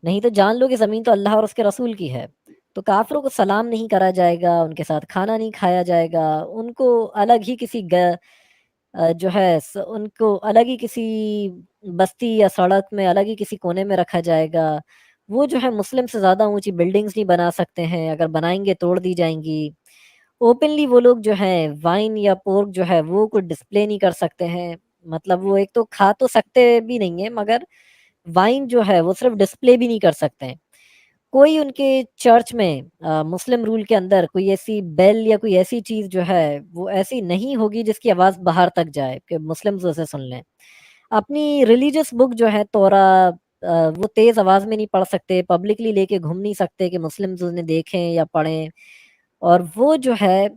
نہیں تو جان لو کہ زمین تو اللہ اور اس کے رسول کی ہے. تو کافروں کو سلام نہیں کرا جائے گا، ان کے ساتھ کھانا نہیں کھایا جائے گا، ان کو الگ ہی کسی جو ہے ان کو الگ ہی کسی بستی یا سڑک میں الگ ہی کسی کونے میں رکھا جائے گا. وہ جو ہے مسلم سے زیادہ اونچی بلڈنگز نہیں بنا سکتے ہیں، اگر بنائیں گے توڑ دی جائیں گی. اوپنلی وہ لوگ جو ہیں وائن یا پورک جو ہے وہ کوئی ڈسپلے نہیں کر سکتے ہیں. مطلب وہ ایک تو کھا تو سکتے بھی نہیں ہیں، مگر وائن جو ہے وہ صرف ڈسپلے بھی نہیں کر سکتے ہیں. کوئی ان کے چرچ میں مسلم رول کے اندر کوئی ایسی بیل یا کوئی ایسی چیز جو ہے وہ ایسی نہیں ہوگی جس کی آواز باہر تک جائے کہ مسلم اسے سن لیں. اپنی ریلیجس بک جو ہے تورا، وہ تیز آواز میں نہیں پڑھ سکتے، پبلکلی لے کے گھوم نہیں سکتے کہ مسلمز انہیں دیکھیں یا پڑھیں. اور وہ جو ہے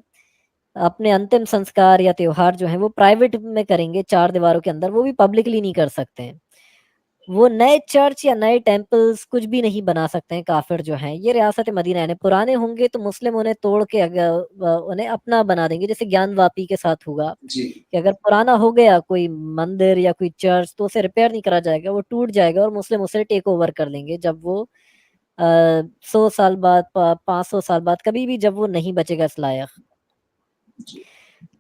اپنے انتم سنسکار یا تیوہار جو ہیں وہ پرائیویٹ میں کریں گے 4 دیواروں کے اندر، وہ بھی پبلکلی نہیں کر سکتے ہیں. وہ نئے چرچ یا نئے ٹیمپلز کچھ بھی نہیں بنا سکتے ہیں کافر جو ہیں. یہ ریاست مدینہ یعنی پرانے ہوں گے تو مسلم انہیں توڑ کے انہیں اپنا بنا دیں گے، جیسے گیان واپی کے ساتھ ہوگا جی کہ اگر پرانا ہو گیا کوئی مندر یا کوئی چرچ تو اسے ریپیئر نہیں کرا جائے گا، وہ ٹوٹ جائے گا اور مسلم اسے ٹیک اوور کر لیں گے جب وہ 100 سال بعد 500 سال بعد کبھی بھی جب وہ نہیں بچے گا اس لائق. جی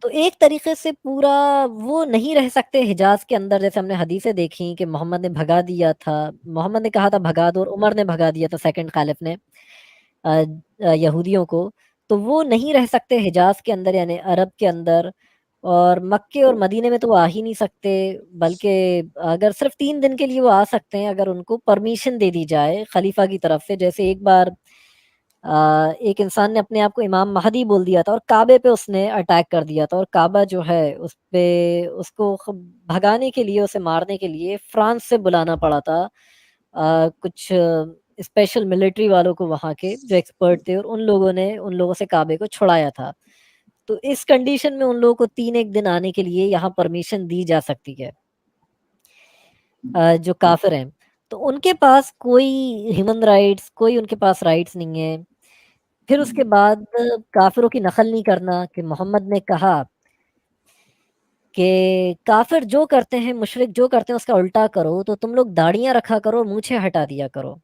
تو ایک طریقے سے پورا وہ نہیں رہ سکتے حجاز کے اندر، جیسے ہم نے حدیثیں دیکھی کہ محمد نے بھگا دیا تھا، محمد نے کہا تھا بھگا دو، اور عمر نے بھگا دیا تھا سیکنڈ خالف نے یہودیوں کو. تو وہ نہیں رہ سکتے حجاز کے اندر یعنی عرب کے اندر. اور مکے اور مدینے میں تو وہ آ ہی نہیں سکتے، بلکہ اگر صرف 3 دن کے لیے وہ آ سکتے ہیں اگر ان کو پرمیشن دے دی جائے خلیفہ کی طرف سے. جیسے ایک بار ایک انسان نے اپنے آپ کو امام مہدی بول دیا تھا اور کعبے پہ اس نے اٹیک کر دیا تھا، اور کعبہ جو ہے اس پہ اس کو بھگانے کے لیے، اسے مارنے کے لیے فرانس سے بلانا پڑا تھا کچھ اسپیشل ملٹری والوں کو وہاں کے جو ایکسپرٹ تھے، اور ان لوگوں نے ان لوگوں سے کعبے کو چھڑایا تھا. تو اس کنڈیشن میں ان لوگوں کو 3 دن آنے کے لیے یہاں پرمیشن دی جا سکتی ہے جو کافر ہیں. تو ان کے پاس کوئی ہیومن رائٹس، کوئی ان کے پاس رائٹس نہیں ہے. پھر اس کے بعد کافروں کی نقل نہیں کرنا، کہ محمد نے کہا کہ کافر جو کرتے ہیں، مشرک جو کرتے ہیں اس کا الٹا کرو، تو تم لوگ داڑیاں رکھا کرو، مونچھیں ہٹا دیا کرو.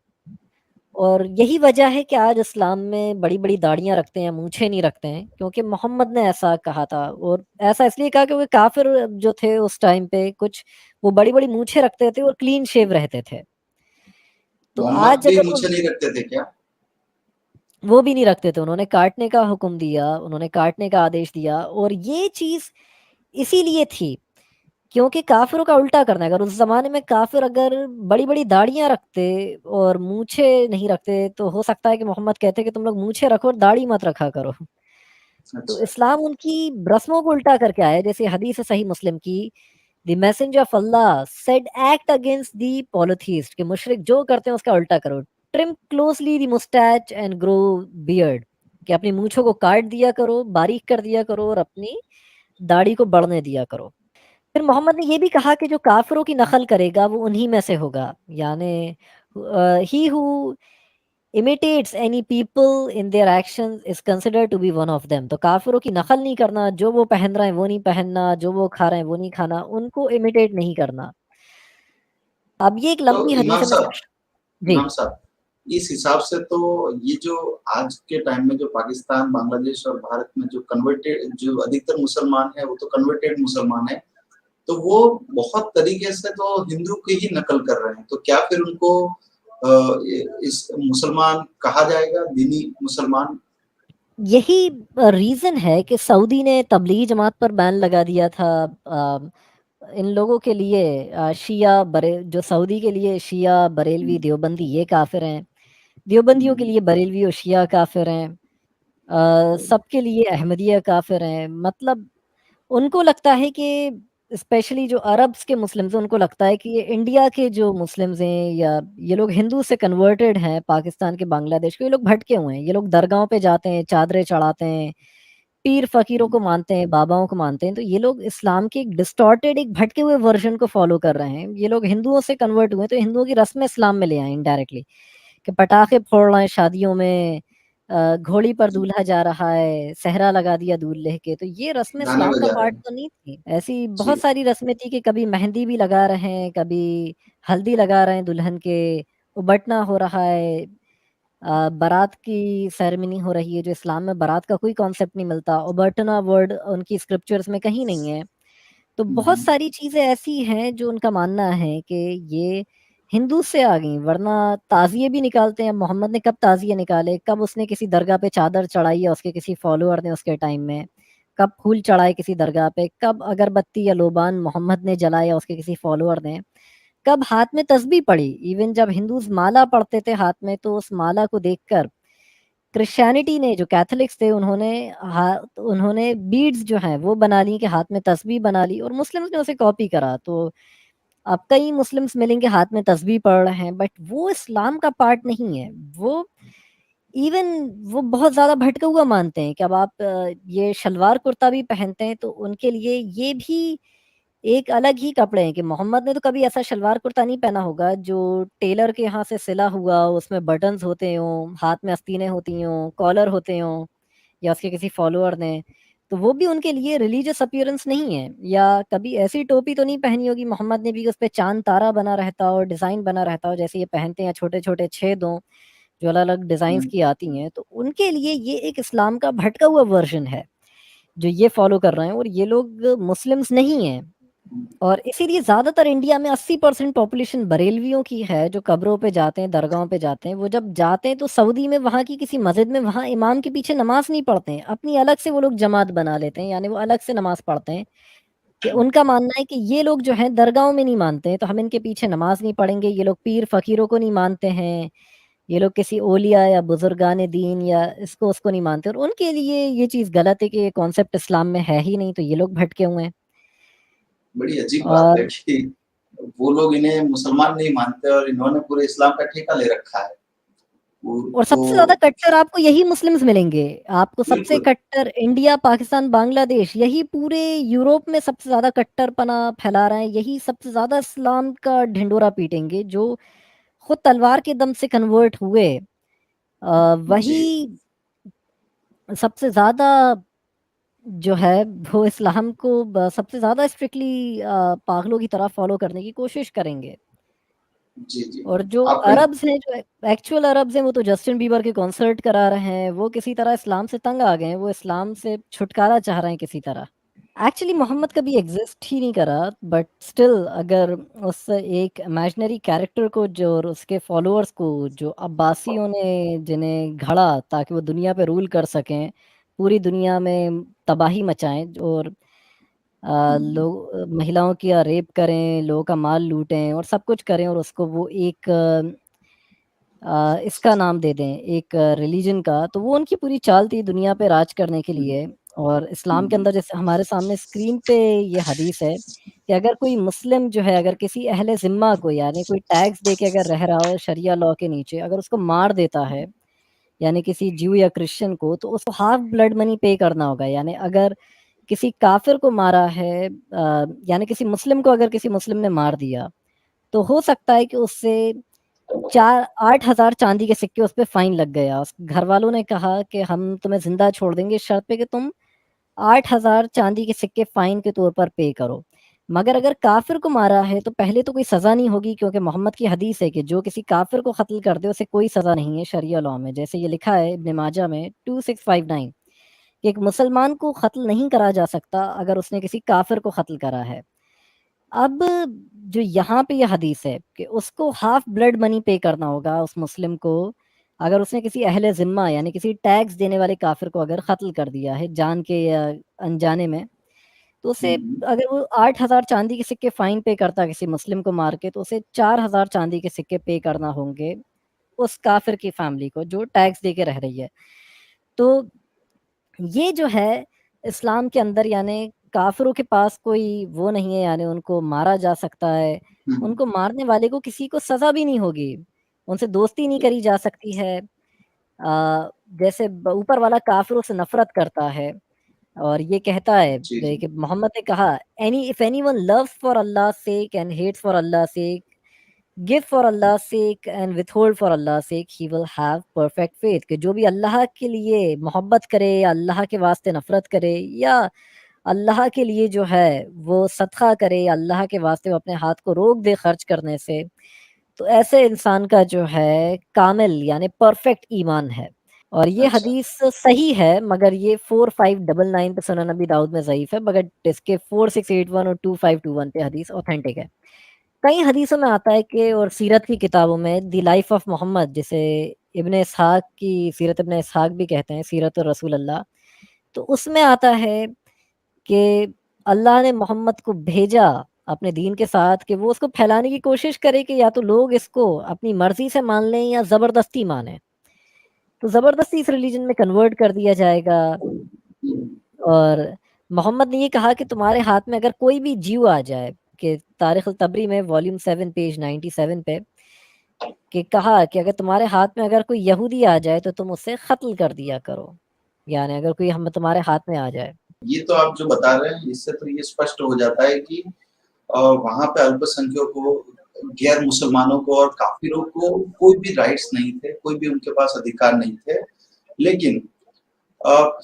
اور یہی وجہ ہے کہ آج اسلام میں بڑی بڑی داڑیاں رکھتے ہیں، مونچھیں نہیں رکھتے ہیں، کیونکہ محمد نے ایسا کہا تھا. اور ایسا اس لیے کہا کیونکہ کافر جو تھے اس ٹائم پہ کچھ وہ بڑی بڑی مونچھیں رکھتے تھے اور کلین شیو رہتے تھے. تو محمد آج بھی اگر مجھے نہیں رکھتے تھے کیا؟ وہ بھی نہیں رکھتے تھے، انہوں نے کاٹنے کا حکم دیا، انہوں نے کاٹنے کا آدیش دیا. اور یہ چیز اسی لیے تھی کیونکہ کافروں کا الٹا کرنا ہے. اگر اس زمانے میں کافر اگر بڑی بڑی داڑیاں رکھتے اور مونچھے نہیں رکھتے تو ہو سکتا ہے کہ محمد کہتے کہ تم لوگ مونچھے رکھو اور داڑھی مت رکھا کرو. تو اچھا. اسلام ان کی رسموں کو الٹا کر کے آیا. جیسے حدیث صحیح مسلم کی the messenger of Allah said act against the polytheists, کہ مشرک جو کرتے ہیں اس کا الٹا کرو. Trim closely the moustache and grow beard, کہ اپنی مونچھوں کو کاٹ دیا کرو، باریک کر دیا کرو، اور اپنی داڑھی کو بڑھنے دیا کرو. پھر محمد نے یہ بھی کہا کہ جو کافروں کی نقل کرے گا وہ انہی میں سے ہوگا، یعنی ہی ہو imitates any people in their actions is considered to be one of them. تو کافروں کی نقل نہیں کرنا، جو وہ پہن رہے ہیں وہ نہیں پہننا، جو وہ کھا رہے ہیں وہ نہیں کھانا، ان کو امیٹیٹ نہیں کرنا. اب یہ ایک تو لمبی حدیث ہے. جی امام صاحب اس حساب سے تو یہ جو آج کے ٹائم میں جو پاکستان، بنگلہ دیش اور بھارت میں جو کنورٹیڈ جو ادھکتر مسلمان ہیں وہ تو کنورٹیڈ مسلمان ہیں، تو وہ بہت طریقے سے تو ہندو کی ہی نقل کر رہے ہیں. تو کیا پھر ان کو اس مسلمان کہا جائے گا، دینی مسلمان؟ یہی ریزن ہے کہ سعودی نے تبلیغی جماعت پر بین لگا دیا تھا. ان لوگوں کے لیے شیعہ جو سعودی کے لیے شیعہ بریلوی دیوبندی یہ کافر ہیں، دیوبندیوں کے لیے بریلوی اور شیعہ کافر ہیں، سب کے لیے احمدیہ کافر ہیں. مطلب ان کو لگتا ہے کہ اسپیشلی جو عربس کے مسلمز ہیں ان کو لگتا ہے کہ یہ انڈیا کے جو مسلمز ہیں یا یہ لوگ ہندو سے کنورٹڈ ہیں پاکستان کے بنگلہ دیش کے، یہ لوگ بھٹکے ہوئے ہیں. یہ لوگ درگاہوں پہ جاتے ہیں، چادریں چڑھاتے ہیں، پیر فقیروں کو مانتے ہیں، باباؤں کو مانتے ہیں. تو یہ لوگ اسلام کے ایک ڈسٹارٹیڈ ایک بھٹکے ہوئے ورژن کو فالو کر رہے ہیں. یہ لوگ ہندوؤں سے کنورٹ ہوئے تو ہندوؤں کی رسم اسلام میں لے آئے انڈائریکٹلی، کہ پٹاخے پھوڑ رہے ہیں شادیوں میں، گھوڑی پر جی دولہا جا رہا ہے، صحرا لگا دیا دولہے کے. تو یہ رسم گانے اسلام کا بجا رہے پارٹ ہیں. تو نہیں تھی. ایسی جی بہت ساری رسمیں تھی کہ کبھی مہندی بھی لگا رہے ہیں، کبھی ہلدی لگا رہے ہیں دلہن کے، ابٹنا ہو رہا ہے، بارات کی سیرمنی ہو رہی ہے جو اسلام میں بارات کا کوئی کانسیپٹ نہیں ملتا. ابرٹنا ورڈ ان کی اسکرپچرز میں کہیں نہیں ہے. تو بہت ساری چیزیں ایسی ہیں جو ان کا ماننا ہے کہ یہ ہندو سے آ گئیں. ورنہ تعزیے بھی نکالتے ہیں. محمد نے کب تعزیے نکالے؟ کب اس نے کسی درگاہ پہ چادر چڑھائی ہے اس کے کسی فالوور نے اس کے ٹائم میں؟ کب پھول چڑھائے کسی درگاہ پہ؟ کب اگربتی یا لوبان محمد نے جلایا اس کے کسی فالوور نے؟ کب ہاتھ میں تسبیح پڑی؟ ایون جب ہندوز مالا پڑھتے تھے ہاتھ میں تو اس مالا کو دیکھ کر کرسچینٹی نے، جو کیتھولکس تھے، انہوں نے بیڈز جو ہیں وہ بنا لی کہ ہاتھ میں تسبیح بنا لی، اور مسلمز نے اسے کاپی کرا. تو اب کئی مسلمس ملیں گے ہاتھ میں تسبیح پڑھ رہے ہیں، بٹ وہ اسلام کا پارٹ نہیں ہے. وہ ایون وہ بہت زیادہ بھٹکا ہوا مانتے ہیں کہ اب آپ یہ شلوار کرتا بھی پہنتے ہیں تو ان کے لیے یہ بھی ایک الگ ہی کپڑے ہیں. کہ محمد نے تو کبھی ایسا شلوار کرتا نہیں پہنا ہوگا جو ٹیلر کے یہاں سے سلا ہوا، اس میں بٹنز ہوتے ہوں، ہاتھ میں آستینیں ہوتی ہوں، کالر ہوتے ہوں، یا اس کے کسی فالوور نے. تو وہ بھی ان کے لیے ریلیجیس اپیئرنس نہیں ہے. یا کبھی ایسی ٹوپی تو نہیں پہنی ہوگی محمد نے بھی کہ اس پہ چاند تارا بنا رہتا ہو، ڈیزائن بنا رہتا ہو جیسے یہ پہنتے ہیں، چھوٹے چھوٹے چھید ہوں جو الگ الگ ڈیزائنز کی آتی ہیں. تو ان کے لیے یہ ایک اسلام کا بھٹکا ہوا ورژن ہے جو یہ فالو کر رہے ہیں، اور یہ لوگ مسلمز نہیں ہیں. اور اسی لیے زیادہ تر انڈیا میں 80% پاپولیشن بریلویوں کی ہے جو قبروں پہ جاتے ہیں، درگاہوں پہ جاتے ہیں. وہ جب جاتے ہیں تو سعودی میں وہاں کی کسی مسجد میں وہاں امام کے پیچھے نماز نہیں پڑھتے ہیں، اپنی الگ سے وہ لوگ جماعت بنا لیتے ہیں، یعنی وہ الگ سے نماز پڑھتے ہیں. کہ ان کا ماننا ہے کہ یہ لوگ جو ہیں درگاہوں میں نہیں مانتے ہیں تو ہم ان کے پیچھے نماز نہیں پڑھیں گے. یہ لوگ پیر فقیروں کو نہیں مانتے ہیں، یہ لوگ کسی اولیاء یا بزرگان دین یا اس کو نہیں مانتے، اور ان کے لیے یہ چیز غلط ہے کہ یہ کانسیپٹ اسلام میں ہے ہی نہیں. تو یہ لوگ بھٹکے ہوئے ہیں. بڑی عجیب بات اور ہے کہ وہ لوگ انہیں مسلمان نہیں مانتے اور انہوں نے پورے اسلام کا ٹھیکہ لے رکھا ہے. سب سے زیادہ کٹر آپ کو یہی مسلمز ملیں گے. آپ کو سب سے بالکل کٹر انڈیا، پاکستان، بنگلہ دیش، یہی پورے یوروپ میں سب سے زیادہ کٹر پنا پھیلا رہے ہیں. یہی سب سے زیادہ اسلام کا ڈھنڈورا پیٹیں گے جو خود تلوار کے دم سے کنورٹ ہوئے. وہی جی سب سے زیادہ جو ہے وہ اسلام کو سب سے زیادہ اسٹرکٹلی پاگلوں کی طرح فالو کرنے کی کوشش کریں گے. جی جی اور جو آپ نے عربز ہیں، جو ایکچوئل عربز ہیں، وہ تو جسٹن بیبر کے کانسرٹ کرا رہے ہیں. وہ کسی طرح اسلام سے تنگ آ گئے ہیں، وہ اسلام سے چھٹکارا چاہ رہے ہیں کسی طرح. ایکچولی محمد کبھی ایگزسٹ ہی نہیں کرا، بٹ اسٹل اگر اس ایک امیجنری کیریکٹر کو جو اور اس کے فالوورز کو جو عباسیوں نے جنہیں گھڑا تاکہ وہ دنیا پہ رول کر سکیں، پوری دنیا میں تباہی مچائیں، اور لوگ مہیلاؤں کی ریپ کریں، لوگوں کا مال لوٹیں اور سب کچھ کریں، اور اس کو وہ ایک اس کا نام دے دیں، ایک ریلیجن کا. تو وہ ان کی پوری چال تھی دنیا پہ راج کرنے کے لیے. اور اسلام کے اندر جیسے ہمارے سامنے اسکرین پہ یہ حدیث ہے کہ اگر کوئی مسلم جو ہے اگر کسی اہل ذمہ کو، یعنی کوئی ٹیکس دے کے اگر رہ رہا ہو شریعہ لاء کے نیچے، اگر اس کو مار دیتا ہے، یعنی کسی جیو یا کرسچن کو، تو اس کو ہاف بلڈ منی پے کرنا ہوگا. یعنی اگر کسی کافر کو مارا ہے، یعنی کسی مسلم کو اگر کسی مسلم نے مار دیا تو ہو سکتا ہے کہ اس سے 8,000 چاندی کے سکے اس پہ فائن لگ گیا. اس گھر والوں نے کہا کہ ہم تمہیں زندہ چھوڑ دیں گے اس شرط پہ کہ تم 8,000 چاندی کے سکے فائن کے طور پر پے کرو. مگر اگر کافر کو مارا ہے تو پہلے تو کوئی سزا نہیں ہوگی، کیونکہ محمد کی حدیث ہے کہ جو کسی کافر کو قتل کر دے اسے کوئی سزا نہیں ہے شریعہ لاء میں. جیسے یہ لکھا ہے ابن ماجہ میں 2659 کہ ایک مسلمان کو قتل نہیں کرا جا سکتا اگر اس نے کسی کافر کو قتل کرا ہے. اب جو یہاں پہ یہ حدیث ہے کہ اس کو ہاف بلڈ منی پے کرنا ہوگا اس مسلم کو اگر اس نے کسی اہل ذمہ یعنی کسی ٹیکس دینے والے کافر کو اگر قتل کر دیا ہے جان کے یا انجانے میں، تو اسے اگر وہ 8,000 چاندی کے سکے فائن پے کرتا کسی مسلم کو مار کے، تو اسے 4,000 چاندی کے سکے پے کرنا ہوں گے اس کافر کی فیملی کو جو ٹیکس دے کے رہ رہی ہے۔ تو یہ جو ہے اسلام کے اندر یعنی کافروں کے پاس کوئی وہ نہیں ہے، یعنی ان کو مارا جا سکتا ہے، ان کو مارنے والے کو کسی کو سزا بھی نہیں ہوگی، ان سے دوستی نہیں کری جا سکتی ہے۔ جیسے اوپر والا کافروں سے نفرت کرتا ہے اور یہ کہتا ہے جی جی کہ محمد نے کہا if anyone loves for Allah's sake and hates for Allah's sake, give for Allah's sake and withhold for Allah's sake, he will have perfect faith، کہ جو بھی اللہ کے لیے محبت کرے یا اللہ کے واسطے نفرت کرے یا اللہ کے لیے جو ہے وہ صدقہ کرے یا اللہ کے واسطے وہ اپنے ہاتھ کو روک دے خرچ کرنے سے، تو ایسے انسان کا جو ہے کامل یعنی پرفیکٹ ایمان ہے۔ اور یہ اچھا حدیث صحیح ہے، مگر یہ 4599 پہ سنن نبی داؤد میں ضعیف ہے، مگر اس کے 4681 اور 2521 پہ حدیث اوتھینٹک ہے۔ کئی حدیثوں میں آتا ہے کہ اور سیرت کی کتابوں میں دی لائف آف محمد، جسے ابن اسحاق کی سیرت ابن اسحاق بھی کہتے ہیں، سیرت رسول اللہ، تو اس میں آتا ہے کہ اللہ نے محمد کو بھیجا اپنے دین کے ساتھ کہ وہ اس کو پھیلانے کی کوشش کرے کہ یا تو لوگ اس کو اپنی مرضی سے مان لیں یا زبردستی مانیں، تو زبردستی اس ریلیجن میں کنورٹ کر دیا جائے گا۔ اور محمد نے یہ کہا کہ تمہارے ہاتھ میں اگر کوئی بھی جیو آ جائے، کہ تاریخ الطبری میں والیوم 7 پیج 97 پہ کہ کہا کہ اگر تمہارے ہاتھ میں اگر کوئی یہودی آ جائے تو تم اسے قتل کر دیا کرو، یعنی اگر کوئی ہم تمہارے ہاتھ میں آ جائے۔ یہ تو آپ جو بتا رہے ہیں اس سے تو یہ اسپشٹ ہو جاتا ہے کہ وہاں پہ الپ سنکھیوں کو، غیر مسلمانوں کو اور کافروں کو کوئی بھی رائٹس نہیں تھے، کوئی بھی ان کے پاس ادھیکار نہیں تھے۔ لیکن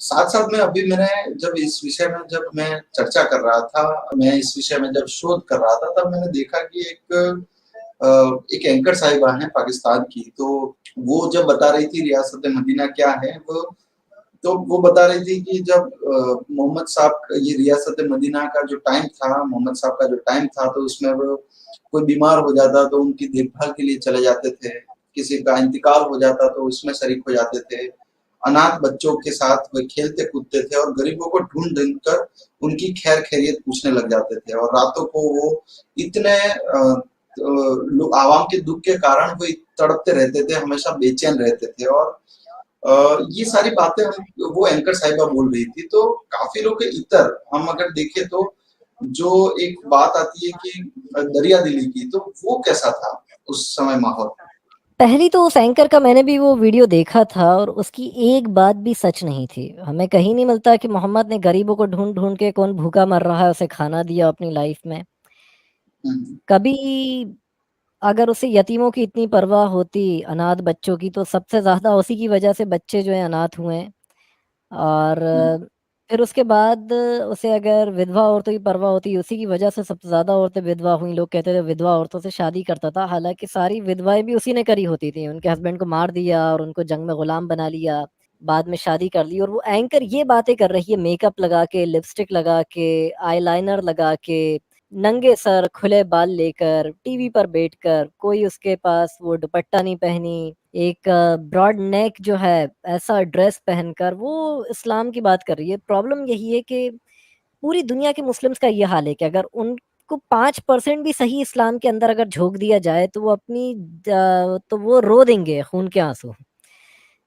ساتھ ساتھ میں ابھی میں نے جب اس وشے میں جب میں چرچا کر رہا تھا، میں اس وشے میں جب شودھ کر رہا تھا، تب میں نے دیکھا کہ ایک اینکر صاحبہ ہیں پاکستان کی، تو وہ جب بتا رہی تھی ریاست مدینہ کیا ہے، وہ بتا رہی تھی کہ جب محمد صاحب یہ ریاست مدینہ کا جو ٹائم تھا، محمد صاحب کا جو ٹائم تھا، تو اس میں وہ کوئی بیمار ہو جاتا تو ان کی دیکھ بھال کے لیے چلے جاتے تھے، کسی کا انتقال ہو جاتا تو اس میں شریک ہو جاتے تھے، اناتھ بچوں کے ساتھ وہ کھیلتے کودتے تھے اور غریبوں کو ڈھونڈ ڈھونڈ کر ان کی خیر خیریت پوچھنے لگ جاتے تھے، اور راتوں کو وہ اتنے عوام کے دکھ کے کارن وہ تڑپتے رہتے تھے، ہمیشہ بے چین رہتے تھے۔ اور یہ ساری باتیں وہ اینکر صاحبہ بول رہی تھی۔ تو کافروں کے اتر ہم اگر دیکھیں تو جو ایک بات آتی ہے کہ دریا دلی کی، تو وہ کیسا تھا اس سمے ماحول؟ پہلی تو اس اینکر کا میں نے بھی وہ ویڈیو دیکھا تھا اور اس کی ایک بات بھی سچ نہیں تھی۔ ہمیں کہیں نہیں ملتا کہ محمد نے غریبوں کو ڈھونڈ ڈھونڈ کے کون بھوکا مر رہا ہے اسے کھانا دیا اپنی لائف میں۔ کبھی اگر اسے یتیموں کی اتنی پرواہ ہوتی، اناتھ بچوں کی، تو سب سے زیادہ اسی کی وجہ سے بچے جو ہیں اناتھ ہوئے ہیں۔ اور پھر اس کے بعد اسے اگر ودھوا عورتوں کی پرواہ ہوتی، اسی کی وجہ سے سب سے زیادہ عورتیں ودھوا ہوئیں۔ لوگ کہتے تھے ودھوا عورتوں سے شادی کرتا تھا، حالانکہ ساری ودھوائیں بھی اسی نے کری ہوتی تھیں، ان کے ہسبینڈ کو مار دیا اور ان کو جنگ میں غلام بنا لیا، بعد میں شادی کر لی۔ اور وہ اینکر یہ باتیں کر رہی ہے میک اپ لگا کے، لپسٹک لگا کے، آئی لائنر لگا کے، ننگے سر کھلے بال لے کر، ٹی وی پر بیٹھ کر، کوئی اس کے پاس وہ دوپٹہ نہیں پہنی، ایک براڈ نیک جو ہے ایسا ڈریس پہن کر وہ اسلام کی بات کر رہی ہے۔ پرابلم یہی ہے کہ پوری دنیا کے مسلمس کا یہ حال ہے کہ اگر ان کو 5% بھی صحیح اسلام کے اندر اگر جھونک دیا جائے تو وہ اپنی تو وہ رو دیں گے خون کے آنسو۔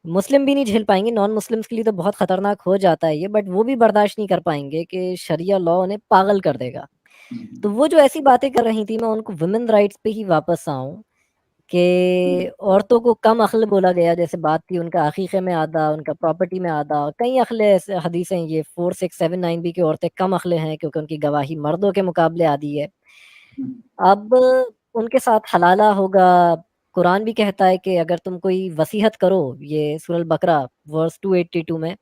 مسلم بھی نہیں جھیل پائیں گے، نان مسلمس کے لیے تو بہت خطرناک ہو جاتا ہے یہ، بٹ وہ بھی برداشت نہیں کر پائیں گے کہ شریعہ لا انہیں پاگل کر دے گا۔ تو وہ جو ایسی باتیں کر رہی تھی، میں ان کو ویمن رائٹس پہ ہی واپس آؤں کہ عورتوں کو کم عقل بولا گیا، جیسے بات تھی ان کا عقیقے میں آدھا، ان کا پراپرٹی میں آدھا، کئی عقلیں ایسے حدیثیں یہ 4679 بھی کہ عورتیں کم عقلیں ہیں کیونکہ ان کی گواہی مردوں کے مقابلے آدھی ہے۔ اب ان کے ساتھ حلالہ ہوگا، قرآن بھی کہتا ہے کہ اگر تم کوئی وصیحت کرو، یہ سورہ البقرہ ورس 282 میں،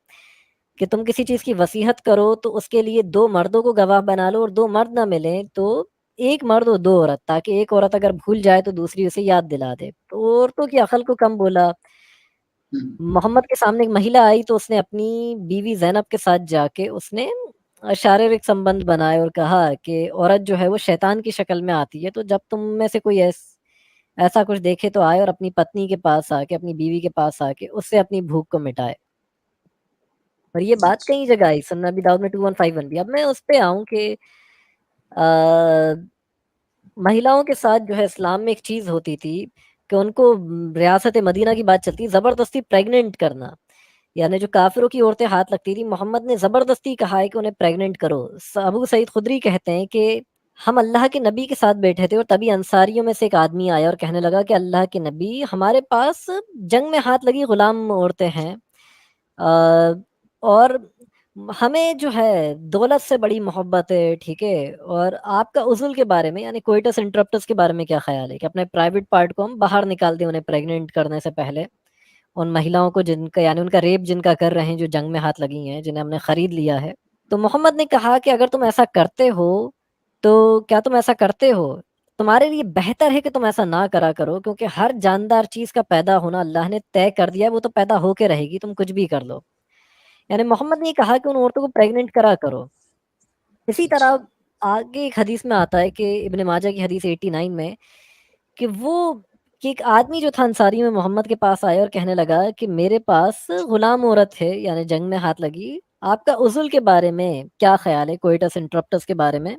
کہ تم کسی چیز کی وصیحت کرو تو اس کے لیے 2 مردوں کو گواہ بنا لو، اور 2 مرد نہ ملیں تو 1 مرد اور 2 عورت، تاکہ ایک عورت اگر بھول جائے تو دوسری اسے یاد دلا دے۔ تو عورتوں کی عقل کو کم بولا۔ محمد کے سامنے ایک مہیلا آئی تو اس نے اپنی بیوی زینب کے ساتھ جا کے اس نے شاریرک سمبند بنائے اور کہا کہ عورت جو ہے وہ شیطان کی شکل میں آتی ہے، تو جب تم میں سے کوئی ایسا کچھ دیکھے تو آئے اور اپنی پتنی کے پاس آ کے، اپنی بیوی کے پاس آ کے اس سے اپنی بھوک کو مٹائے. اور یہ بات اچھا کئی جگہ آئی سنن ابی داؤد میں 2151 بھی. اب میں اس پہ آؤں کہ مہیلاؤں کے ساتھ جو ہے اسلام میں ایک چیز ہوتی تھی کہ ان کو ریاست مدینہ کی بات چلتی، زبردستی پریگننٹ کرنا. یعنی جو کافروں کی عورتیں ہاتھ لگتی تھی، محمد نے زبردستی کہا ہے کہ انہیں پریگننٹ کرو. ابو سعید خدری کہتے ہیں کہ ہم اللہ کے نبی کے ساتھ بیٹھے تھے اور تبھی انصاریوں میں سے ایک آدمی آیا اور کہنے لگا کہ اللہ کے نبی، ہمارے پاس جنگ میں ہاتھ لگی غلام عورتیں ہیں، اور ہمیں جو ہے دولت سے بڑی محبت ہے، ٹھیک ہے، اور آپ کا عزل کے بارے میں یعنی کوئٹس انٹرپٹس کے بارے میں کیا خیال ہے کہ اپنے پرائیویٹ پارٹ کو ہم باہر نکال دیں انہیں پریگننٹ کرنے سے پہلے، ان مہیلاؤں کو جن کا یعنی ان کا ریپ جن کا کر رہے ہیں، جو جنگ میں ہاتھ لگی ہیں، جنہیں ہم نے خرید لیا ہے. تو محمد نے کہا کہ اگر تم ایسا کرتے ہو تو کیا تم ایسا کرتے ہو، تمہارے لیے بہتر ہے کہ تم ایسا نہ کرا کرو، کیونکہ ہر جاندار چیز کا پیدا ہونا اللہ نے طے کر دیا ہے، وہ تو پیدا ہو کے رہے گی، تم کچھ بھی کر لو. یعنی محمد نے یہ کہا کہ ان عورتوں کو پریگننٹ کرا کرو. اسی طرح اچھا آگے ایک حدیث میں آتا ہے کہ ابن ماجہ کی حدیث 89 میں کہ ایک آدمی جو تھا انصاری میں محمد کے پاس آیا اور کہنے لگا کہ میرے پاس غلام عورت ہے، یعنی جنگ میں ہاتھ لگی، آپ کا عزل کے بارے میں کیا خیال ہے، کوئٹس انٹرپٹس کے بارے میں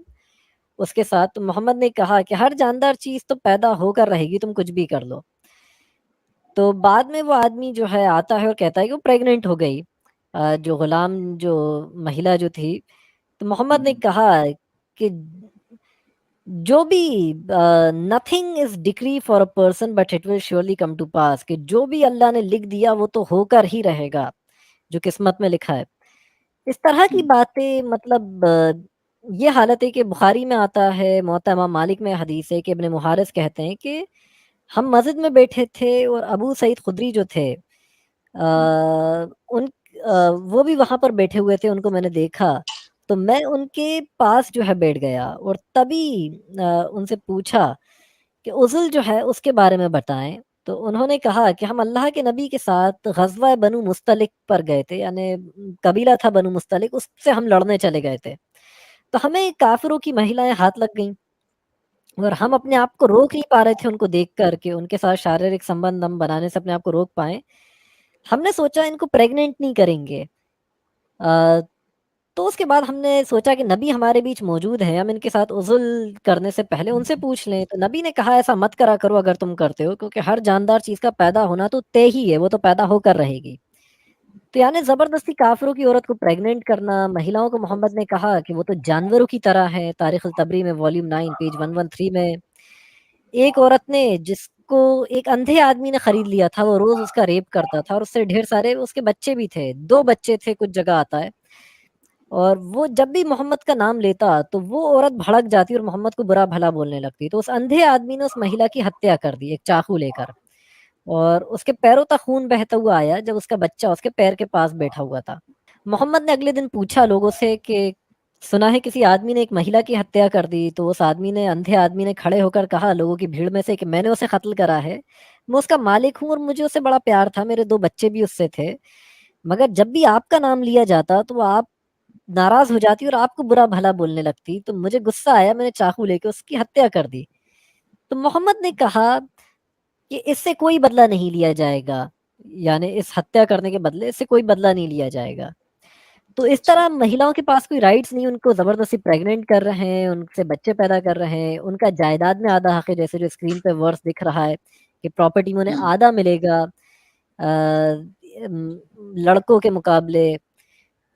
اس کے ساتھ. تو محمد نے کہا کہ ہر جاندار چیز تو پیدا ہو کر رہے گی، تم کچھ بھی کر لو. تو بعد میں وہ آدمی جو ہے آتا ہے اور کہتا ہے کہ وہ پریگننٹ ہو گئی، جو غلام جو مہیلا جو تھی. تو محمد نے کہا کہ جو بھی nothing is decree for a person but it will surely come to pass, کہ جو بھی اللہ نے لکھ دیا وہ تو ہو کر ہی رہے گا، جو قسمت میں لکھا ہے. اس طرح کی باتیں مطلب یہ حالت ہے کہ بخاری میں آتا ہے، موطا امام مالک میں حدیث ہے کہ ابن محارث کہتے ہیں کہ ہم مسجد میں بیٹھے تھے اور ابو سعید خدری جو تھے ان وہ بھی وہاں پر بیٹھے ہوئے تھے، ان کو میں نے دیکھا تو میں ان کے پاس جو ہے بیٹھ گیا اور تبھی ان سے پوچھا کہ عزل جو ہے اس کے بارے میں بتائیں. تو انہوں نے کہا کہ ہم اللہ کے نبی کے ساتھ غزوہ بنو مستلق پر گئے تھے، یعنی قبیلہ تھا بنو مستلق، اس سے ہم لڑنے چلے گئے تھے، تو ہمیں کافروں کی مہیلائیں ہاتھ لگ گئیں اور ہم اپنے آپ کو روک نہیں پا رہے تھے ان کو دیکھ کر کہ ان کے ساتھ شاریرک سمبند ہم بنانے سے اپنے آپ کو روک پائیں. ہم نے سوچا ان کو پریگننٹ نہیں کریں گے. تو اس کے بعد ہم نے سوچا کہ نبی ہمارے بیچ موجود ہیں، ہم ان کے ساتھ عزل کرنے سے پہلے ان سے پوچھ لیں. تو نبی نے کہا ایسا مت کرا کرو اگر تم کرتے ہو، کیونکہ ہر جاندار چیز کا پیدا ہونا تو طے ہی ہے، وہ تو پیدا ہو کر رہے گی. تو یعنی زبردستی کافروں کی عورت کو پریگننٹ کرنا. مہیلاؤں کو محمد نے کہا کہ وہ تو جانوروں کی طرح ہے. تاریخ الطبری میں والیوم 9 پیج 113 میں ایک عورت نے جس کو ایک اندھے آدمی نے خرید لیا تھا، وہ روز اس کا ریپ کرتا تھا اور اس سے ڈھیر سارے اس کے بچے بھی تھے، 2 بچے تھے، کچھ جگہ آتا ہے. اور وہ جب بھی محمد کا نام لیتا تو وہ عورت بھڑک جاتی اور محمد کو برا بھلا بولنے لگتی. تو اس اندھے آدمی نے اس مہیلا کی ہتیا کر دی ایک چاقو لے کر، اور اس کے پیروں تک خون بہتا ہوا آیا جب اس کا بچہ اس کے پیر کے پاس بیٹھا ہوا تھا. محمد نے اگلے دن پوچھا لوگوں سے کہ سنا ہے کسی آدمی نے ایک مہیلا کی ہتیا کر دی. تو اس آدمی نے، اندھے آدمی نے کھڑے ہو کر کہا لوگوں کی بھیڑ میں سے کہ میں نے اسے قتل کرا ہے، میں اس کا مالک ہوں اور مجھے اسے بڑا پیار تھا، میرے 2 بچے بھی اس سے تھے، مگر جب بھی آپ کا نام لیا جاتا تو آپ ناراض ہو جاتی اور آپ کو برا بھلا بولنے لگتی، تو مجھے غصہ آیا، میں نے چاقو لے کے اس کی ہتیا کر دی. تو محمد نے کہا کہ اس سے کوئی بدلہ نہیں لیا جائے گا، یعنی اس ہتیا کرنے کے بدلے اس سے کوئی بدلہ نہیں لیا جائے گا. تو اس اچھا طرح مہیلاؤں کے پاس کوئی رائٹس نہیں، ان کو زبردستی پریگننٹ کر رہے ہیں، ان سے بچے پیدا کر رہے ہیں، ان کا جائیداد میں آدھا حق ہے، جیسے جو اسکرین پہ ورس دکھ رہا ہے کہ پراپرٹی میں انہیں آدھا ملے گا لڑکوں کے مقابلے.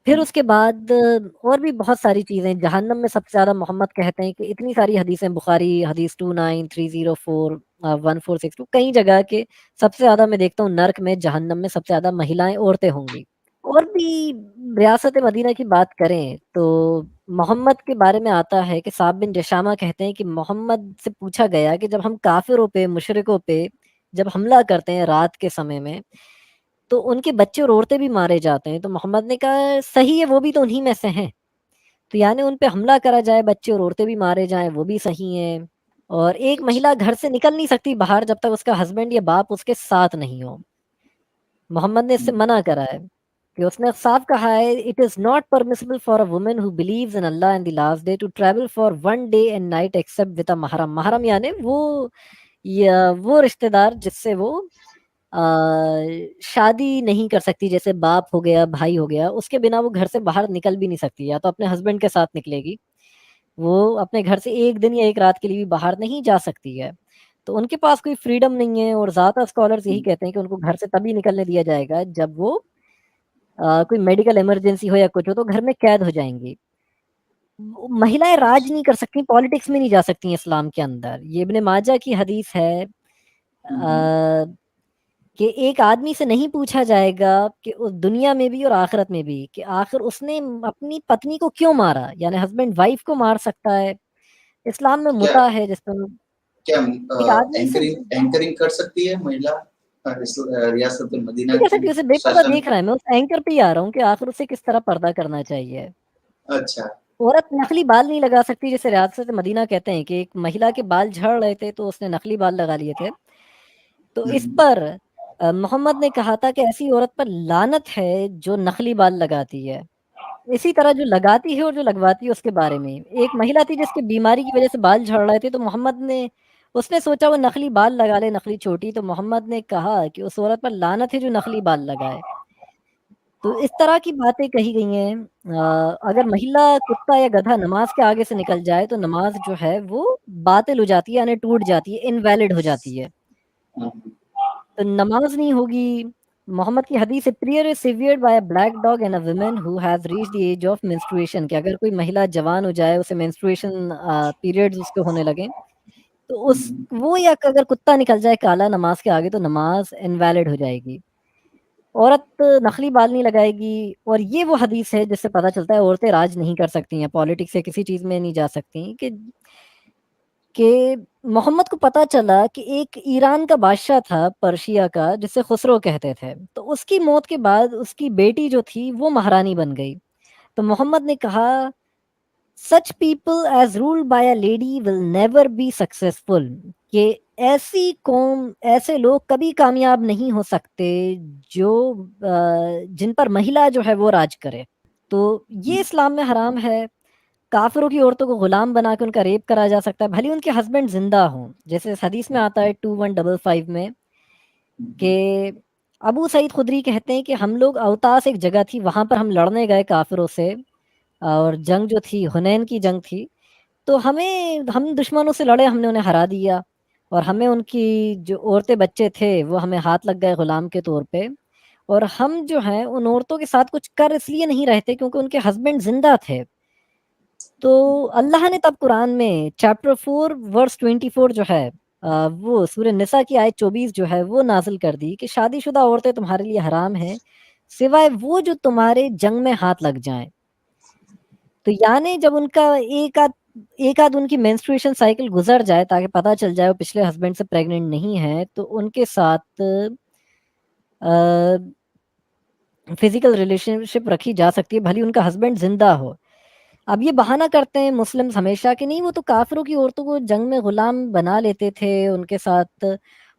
پھر اس کے بعد اور بھی بہت ساری چیزیں. جہنم میں سب سے زیادہ محمد کہتے ہیں کہ اتنی ساری حدیثیں، بخاری حدیث 29304 1462 کئی جگہ کے سب سے زیادہ میں دیکھتا ہوں نرک میں، جہنم میں سب سے زیادہ مہیلائیں، عورتیں ہوں گی. اور بھی ریاست مدینہ کی بات کریں تو محمد کے بارے میں آتا ہے کہ صاحب بن جشامہ کہتے ہیں کہ محمد سے پوچھا گیا کہ جب ہم کافروں پہ، مشرکوں پہ جب حملہ کرتے ہیں رات کے سمے میں تو ان کے بچے اور عورتیں بھی مارے جاتے ہیں. تو محمد نے کہا صحیح ہے، وہ بھی تو انہی میں سے ہیں. تو یعنی ان پہ حملہ کرا جائے، بچے اور عورتیں بھی مارے جائیں، وہ بھی صحیح ہیں. اور ایک مہیلا گھر سے نکل نہیں سکتی باہر جب تک اس کا ہسبینڈ یا باپ اس کے ساتھ نہیں ہو. محمد نے اس سے منع کرا ہے کہ اس نے صاف کہا ہے it is not permissible for a woman who believes in Allah and the last day to travel for 1 day and night except with a mahram. محرم یعنی وہ یا وہ رشتے دار جس سے وہ شادی نہیں کر سکتی، جیسے باپ ہو گیا، بھائی ہو گیا، اس کے بنا وہ گھر سے باہر نکل بھی نہیں سکتی، یا تو اپنے ہسبینڈ کے ساتھ نکلے گی، وہ اپنے گھر سے ایک دن یا ایک رات کے لیے بھی باہر نہیں جا سکتی ہے، تو ان کے پاس کوئی فریڈم نہیں ہے، اور زیادہ اسکالرز یہی کہتے ہیں کہ ان کو گھر سے تبھی نکلنے دیا جائے گا جب وہ کوئی میڈیکل ایمرجنسی ہو یا کچھ ہو تو گھر میں قید ہو جائیں گی۔ مہیلائیں راج نہیں کر سکتی، پالیٹکس میں نہیں جا سکتی اسلام کے اندر، یہ ابن ماجہ کی حدیث ہے کہ ایک آدمی سے نہیں پوچھا جائے گا کہ اس دنیا میں بھی اور آخرت میں بھی کہ آخر اس نے اپنی پتنی کو کیوں مارا، یعنی ہسبینڈ وائف کو مار سکتا ہے، اسلام میں کیا متا ہے جس پر کیا ایک آدمی سے اینکرنگ کر سکتی ہے مہیلا ریاست المدینہ نہیں کہہ کی سکتی، اسے بے پردہ سیشن؟ دیکھ رہا ہے، میں اس اینکر پہ ہی آ رہا ہوں کہ آخر اسے کس طرح پردہ کرنا چاہیے۔ اچھا عورت نقلی بال نہیں لگا سکتی، جیسے ریاست مدینہ کہتے ہیں کہ ایک مہیلا کے بال جھڑ رہے تھے تو اس نے نقلی بال لگا لیے تھے، تو اس پر محمد نے کہا تھا کہ ایسی عورت پر لعنت ہے جو نقلی بال لگاتی ہے، اسی طرح جو لگاتی ہے اور جو لگواتی ہے اس کے بارے میں۔ ایک مہیلا تھی جس کی بیماری کی وجہ سے بال جھڑ رہے تھے، تو محمد نے اس نے سوچا وہ نقلی بال لگا لے، نقلی چوٹی، تو محمد نے کہا کہ اس عورت پر لعنت ہے جو نقلی بال لگائے۔ تو اس طرح کی باتیں کہی گئی ہیں۔ اگر مہیلا کتا یا گدھا نماز کے آگے سے نکل جائے تو نماز جو ہے وہ باطل ہو جاتی ہے، یعنی ٹوٹ جاتی ہے، انویلڈ ہو جاتی ہے، تو نماز نہیں ہوگی۔ محمد کی حدیث ہے prayer is severed by a black dog and a woman who has reached the age of menstruation، کہ اگر کوئی مہیلا جوان ہو جائے، اسے menstruation پیریڈز اس کے ہونے لگیں، تو اس وہ یا اگر کتا نکل جائے کالا نماز کے آگے تو نماز انویلڈ ہو جائے گی۔ عورت نقلی بال نہیں لگائے گی، اور یہ وہ حدیث ہے جس سے پتہ چلتا ہے عورتیں راج نہیں کر سکتی ہیں، پالیٹکس یا کسی چیز میں نہیں جا سکتی، کہ محمد کو پتہ چلا کہ ایک ایران کا بادشاہ تھا پرشیا کا جسے خسرو کہتے تھے، تو اس کی موت کے بعد اس کی بیٹی جو تھی وہ مہارانی بن گئی، تو محمد نے کہا such people as ruled by a lady will never be successful, کہ ایسی قوم، ایسے لوگ کبھی کامیاب نہیں ہو سکتے جو جن پر مہیلا جو ہے وہ راج کرے، تو یہ اسلام میں حرام ہے۔ کافروں کی عورتوں کو غلام بنا کے ان کا ریپ کرا جا سکتا ہے، بھلی ان کے ہسبینڈ زندہ ہوں، جیسے اس حدیث میں آتا ہے 2155 میں کہ ابو سعید خدری کہتے ہیں کہ ہم لوگ اوتاس ایک جگہ تھی، وہاں پر ہم لڑنے گئے کافروں سے، اور جنگ جو تھی حنین کی جنگ تھی، تو ہم دشمنوں سے لڑے، ہم نے انہیں ہرا دیا، اور ہمیں ان کی جو عورتیں بچے تھے وہ ہمیں ہاتھ لگ گئے غلام کے طور پہ، اور ہم جو ہیں ان عورتوں کے ساتھ کچھ کر اس لیے نہیں رہتے کیونکہ ان کے ہسبینڈ زندہ تھے، تو اللہ نے تب قرآن میں چیپٹر 4 ورس 24 جو ہے وہ سورہ نساء کی آیت 24 جو ہے وہ نازل کر دی کہ شادی شدہ عورتیں تمہارے لیے حرام ہیں سوائے وہ جو تمہارے جنگ میں ہاتھ لگ جائیں، تو یعنی جب ان کا ایک آدھ ان کی مینسٹریشن سائیکل گزر جائے تاکہ پتہ چل جائے وہ پچھلے ہسبینڈ سے پریگننٹ نہیں ہے، تو ان کے ساتھ فزیکل ریلیشن شپ رکھی جا سکتی ہے بھلی ان کا ہسبینڈ زندہ ہو۔ اب یہ بہانہ کرتے ہیں مسلمز ہمیشہ کہ نہیں وہ تو کافروں کی عورتوں کو جنگ میں غلام بنا لیتے تھے، ان کے ساتھ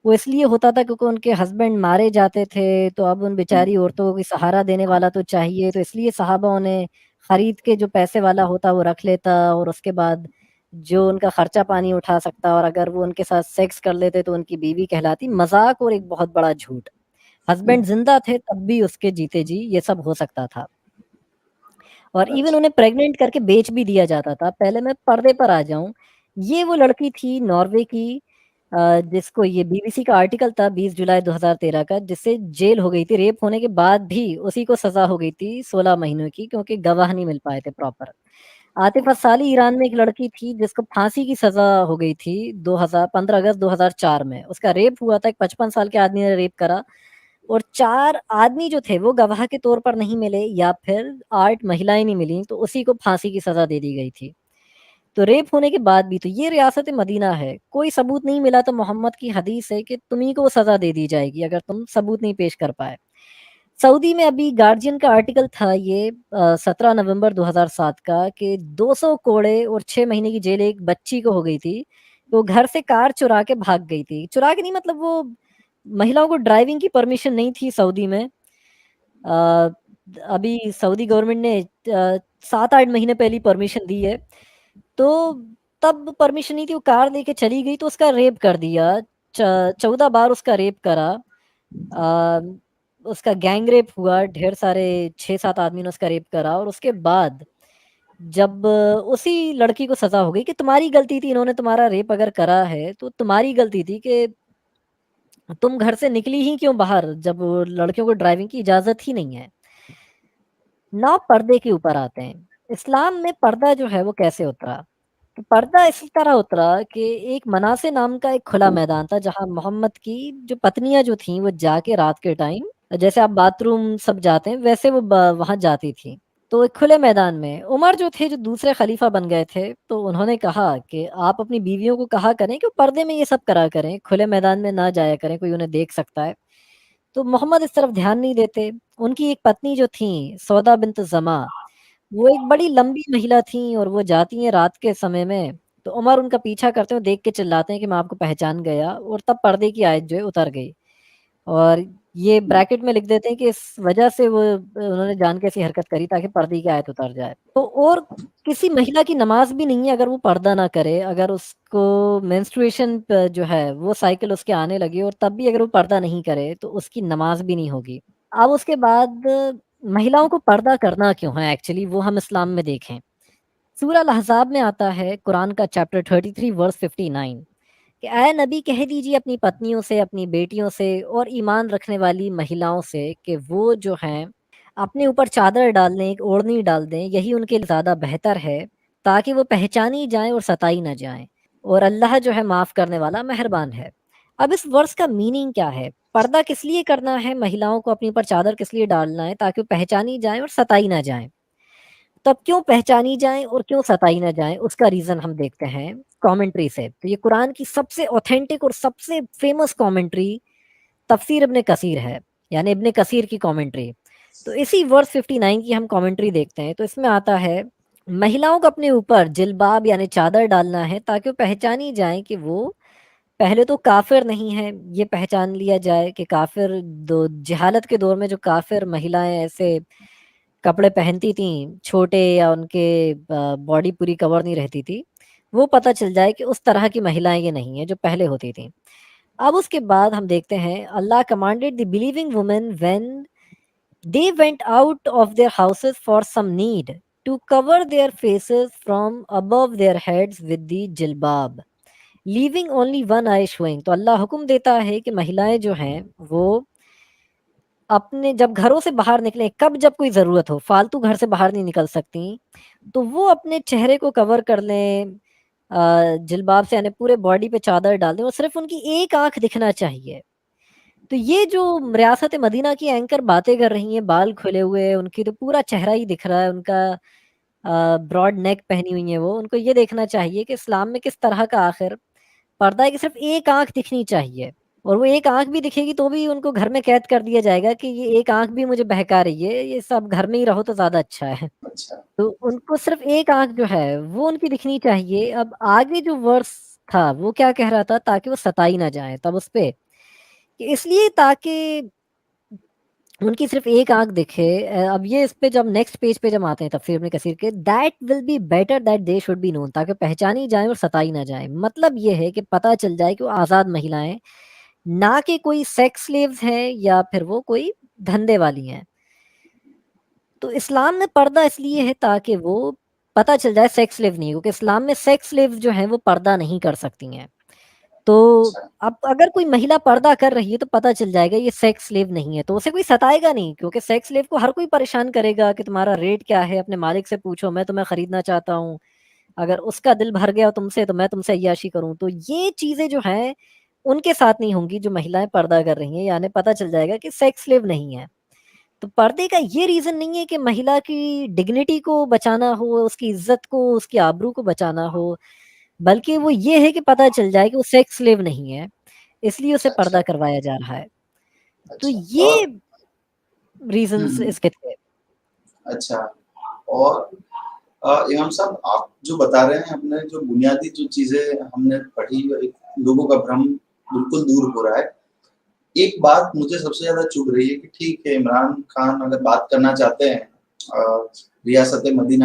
وہ اس لیے ہوتا تھا کیونکہ ان کے ہسبینڈ مارے جاتے تھے، تو اب ان بیچاری عورتوں کو کوئی سہارا دینے والا تو چاہیے، تو اس لیے صحابہ انہیں خرید کے جو پیسے والا ہوتا وہ رکھ لیتا، اور اس کے بعد جو ان کا خرچہ پانی اٹھا سکتا، اور اگر وہ ان کے ساتھ سیکس کر لیتے تو ان کی بیوی کہلاتی۔ مذاق اور ایک بہت بڑا جھوٹ، ہسبینڈ زندہ تھے تب بھی اس کے جیتے جی یہ سب ہو سکتا تھا، اور ایون انہیں پریگننٹ کر کے بیچ بھی دیا جاتا تھا۔ پہلے میں پردے پر آ جاؤں، یہ وہ لڑکی تھی ناروے کی جس کو یہ بی بی سی کا آرٹیکل تھا 20 جولائی 2013 کا، جس سے جیل ہو گئی تھی، ریپ ہونے کے بعد بھی اسی کو سزا ہو گئی تھی 16 مہینوں کی کیونکہ گواہ نہیں مل پائے تھے پراپر۔ عاطفہ صالح ایران میں ایک لڑکی تھی جس کو پھانسی کی سزا ہو گئی تھی 15 اگست 2004 میں، اس کا ریپ ہوا تھا، ایک 55 سال کے آدمی نے ریپ کرا، اور 4 آدمی جو تھے وہ گواہ کے طور پر نہیں ملے یا پھر 8 مہیلائیں نہیں ملیں، تو اسی کو پھانسی کی سزا دے دی گئی تھی، تو ریپ ہونے کے بعد بھی۔ تو یہ ریاست مدینہ ہے، کوئی ثبوت نہیں ملا تو محمد کی حدیث ہے کہ تمہیں کو سزا دے دی جائے گی اگر تم ثبوت نہیں پیش کر پائے۔ سعودی میں ابھی گارجین کا آرٹیکل تھا یہ 17 نومبر 2007 کا کہ 200 کوڑے اور 6 مہینے کی جیل ایک بچی کو ہو گئی تھی، وہ گھر سے کار چرا کے بھاگ گئی تھی، چرا کے نہیں مطلب وہ مہیلاؤں کو ڈرائیونگ کی پرمیشن نہیں تھی سعودی میں، ابھی سعودی گورنمنٹ نے 7-8 مہینے پہلی پرمیشن دی ہے، تو تب پرمیشن نہیں تھی، وہ کار لے کے چلی گئی تو اس کا ریپ کر دیا، 14 بار اس کا ریپ کرا، اس کا گینگ ریپ ہوا، ڈھیر سارے 6-7 آدمی نے اس کا ریپ کرا، اور اس کے بعد جب اسی لڑکی کو سزا ہو گئی کہ تمہاری غلطی تھی، انہوں نے تمہارا ریپ اگر کرا ہے تو تمہاری غلطی تھی کہ تم گھر سے نکلی ہی کیوں باہر جب لڑکیوں کو ڈرائیونگ کی اجازت ہی نہیں ہے۔ نا پردے کے اوپر آتے ہیں، اسلام میں پردہ جو ہے وہ کیسے اترا؟ تو پردہ اسی طرح اترا کہ ایک مناسے نام کا ایک کھلا میدان تھا جہاں محمد کی جو پتنیاں جو تھیں وہ جا کے رات کے ٹائم، جیسے آپ باتھ روم سب جاتے ہیں ویسے وہ وہاں جاتی تھی، تو ایک کھلے میدان میں عمر جو تھے جو دوسرے خلیفہ بن گئے تھے، تو انہوں نے کہا کہ آپ اپنی بیویوں کو کہا کریں کہ وہ پردے میں یہ سب کرا کریں، کھلے میدان میں نہ جایا کریں، کوئی انہیں دیکھ سکتا ہے۔ تو محمد اس طرف دھیان نہیں دیتے۔ ان کی ایک پتنی جو تھیں سودا بنت زما، وہ ایک بڑی لمبی مہیلا تھیں اور وہ جاتی ہیں رات کے سمے میں، تو عمر ان کا پیچھا کرتے ہیں، دیکھ کے چلاتے ہیں کہ میں آپ کو پہچان گیا، اور تب پردے کی آیت جو ہے اتر گئی، اور یہ بریکٹ میں لکھ دیتے ہیں کہ اس وجہ سے وہ انہوں نے جان کے ایسی حرکت کری تاکہ پردے کی آیت اتر جائے۔ تو اور کسی مہیلا کی نماز بھی نہیں ہے اگر وہ پردہ نہ کرے، اگر اس کو مینسٹریشن جو ہے وہ سائیکل اس کے آنے لگے اور تب بھی اگر وہ پردہ نہیں کرے تو اس کی نماز بھی نہیں ہوگی۔ اب اس کے بعد مہیلاؤں کو پردہ کرنا کیوں ہے ایکچولی، وہ ہم اسلام میں دیکھیں۔ سورہ الاحزاب میں آتا ہے، قرآن کا چیپٹر 33 ورس 59 کہ اے نبی کہہ دیجیے اپنی پتنیوں سے، اپنی بیٹیوں سے اور ایمان رکھنے والی مہیلاؤں سے کہ وہ جو ہیں اپنے اوپر چادر ڈال دیں، ایک اوڑھنی ڈال دیں، یہی ان کے لیے زیادہ بہتر ہے تاکہ وہ پہچانی جائیں اور ستائی نہ جائیں، اور اللہ جو ہے معاف کرنے والا مہربان ہے۔ اب اس ورس کا میننگ کیا ہے؟ پردہ کس لیے کرنا ہے مہیلاؤں کو، اپنے اوپر چادر کس لیے ڈالنا ہے؟ تاکہ وہ پہچانی جائیں اور ستائی نہ جائیں۔ تب کیوں پہچانی جائیں اور کیوں ستائی نہ جائیں، اس کا ریزن ہم دیکھتے ہیں کامنٹری سے۔ تو یہ قرآن کی سب سے اوتھینٹک اور سب سے فیمس کامنٹری تفسیر ابن کثیر ہے، یعنی ابن کثیر کی کامنٹری۔ تو اسی ورس 59 کی ہم کامنٹری دیکھتے ہیں، تو اس میں آتا ہے مہیلاؤں کو اپنے اوپر جلباب یعنی چادر ڈالنا ہے تاکہ وہ پہچانی جائیں کہ وہ پہلے تو کافر نہیں ہے، یہ پہچان لیا جائے کہ کافر جہالت کے دور میں جو کافر مہیلائیں ایسے کپڑے پہنتی تھیں چھوٹے یا ان کے باڈی پوری کور نہیں رہتی تھی، وہ پتہ چل جائے کہ اس طرح کی مہیلائیں یہ نہیں ہیں جو پہلے ہوتی تھیں۔ اب اس کے بعد ہم دیکھتے ہیں Allah commanded the believing women when they went out of their houses for some need to cover their faces from above their heads with the jilbab leaving only one eye showing۔ تو اللہ حکم دیتا ہے کہ مہیلائیں جو ہیں وہ اپنے جب گھروں سے باہر نکلیں، کب جب کوئی ضرورت ہو، فالتو گھر سے باہر نہیں نکل سکتی، تو وہ اپنے چہرے کو کور کر لیں جلباب سے، یعنی پورے باڈی پہ چادر ڈال دیں، اور صرف ان کی ایک آنکھ دکھنا چاہیے۔ تو یہ جو ریاست مدینہ کی اینکر باتیں کر رہی ہیں، بال کھلے ہوئے، ان کی تو پورا چہرہ ہی دکھ رہا ہے، ان کا براڈ نیک پہنی ہوئی ہیں، وہ ان کو یہ دیکھنا چاہیے کہ اسلام میں کس طرح کا آخر پردہ ہے کہ صرف ایک آنکھ دکھنی چاہیے، اور وہ ایک آنکھ بھی دکھے گی تو بھی ان کو گھر میں قید کر دیا جائے گا کہ یہ ایک آنکھ بھی مجھے بہکا رہی ہے، یہ سب گھر میں ہی رہو تو زیادہ اچھا ہے۔ اچھا تو ان کو صرف ایک آنکھ جو ہے وہ ان کی دکھنی چاہیے۔ اب آگے جو ورس تھا وہ کیا کہہ رہا تھا؟ تاکہ وہ ستائی نہ جائیں، تب اس پہ کہ اس لیے تاکہ ان کی صرف ایک آنکھ دکھے۔ اب یہ اس پہ جب نیکسٹ پیج پہ جب آتے ہیں تفسیر ابن کثیر کے، that will be better that they should be known, تاکہ پہچانی جائیں اور ستائی نہ جائیں۔ مطلب یہ ہے کہ پتہ چل جائے کہ وہ آزاد مہیلائیں نہ کہ کوئی سیکس سلیوز ہیں یا پھر وہ کوئی دھندے والی ہیں۔ تو اسلام میں پردہ اس لیے ہے تاکہ وہ پتہ چل جائے سیکس سلیو نہیں، کیونکہ اسلام میں سیکس سلیوز جو ہیں وہ پردہ نہیں کر سکتی ہیں۔ تو اچھا اب اگر کوئی مہیلا پردہ کر رہی ہے تو پتہ چل جائے گا یہ سیکس سلیو نہیں ہے، تو اسے کوئی ستائے گا نہیں، کیونکہ سیکس سلیو کو ہر کوئی پریشان کرے گا کہ تمہارا ریٹ کیا ہے، اپنے مالک سے پوچھو، میں تمہیں خریدنا چاہتا ہوں، اگر اس کا دل بھر گیا تم سے تو میں تم سے عیاشی کروں۔ تو یہ چیزیں جو ہیں ان کے ساتھ نہیں ہوں گی جو مہیلائیں پردہ کر رہی ہیں، یعنی پتہ چل جائے گا کہ سیکس سلیو نہیں ہے۔ تو پردے کا یہ ریزن نہیں ہے کہ مہیلا کی ڈگنیٹی کو بچانا ہو، اس کی عزت کو، اس کی آبرو کو بچانا ہو، بلکہ وہ یہ ہے کہ پتہ چل جائے کہ وہ سیکس سلیو نہیں ہے، اس لیے اسے اچھا پردہ کروایا جا رہا ہے۔ تو اچھا اور یہ ریزنز ہم، اس کے تھے۔ اچھا اور امام صاحب آپ جو بتا رہے ہیں، ہم نے جو بنیادی جو چیزیں ہم نے پڑھی، لوگوں کا بھرم بالکل دور ہو رہا ہے۔ ایک بات مجھے سب سے زیادہ چبھ رہی ہے کہ ٹھیک ہے عمران خان اگر بات کرنا چاہتے ہیں ریاست مدینہ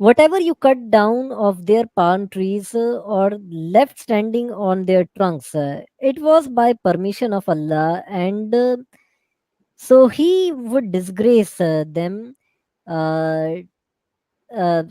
whatever you cut down of their palm trees or left standing on their trunks, it was by permission of Allah, and so he would disgrace them. uh,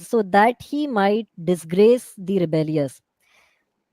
so that he might disgrace the rebellious.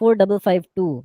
4552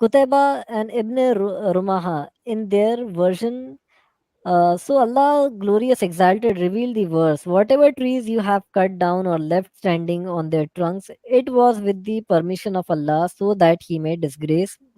Qutayba and Ibn Rumaha in their version. So Allah, glorious, exalted, revealed the verse: whatever trees you have cut down or left standing on their trunks, it was with the permission of Allah, so that He may disgrace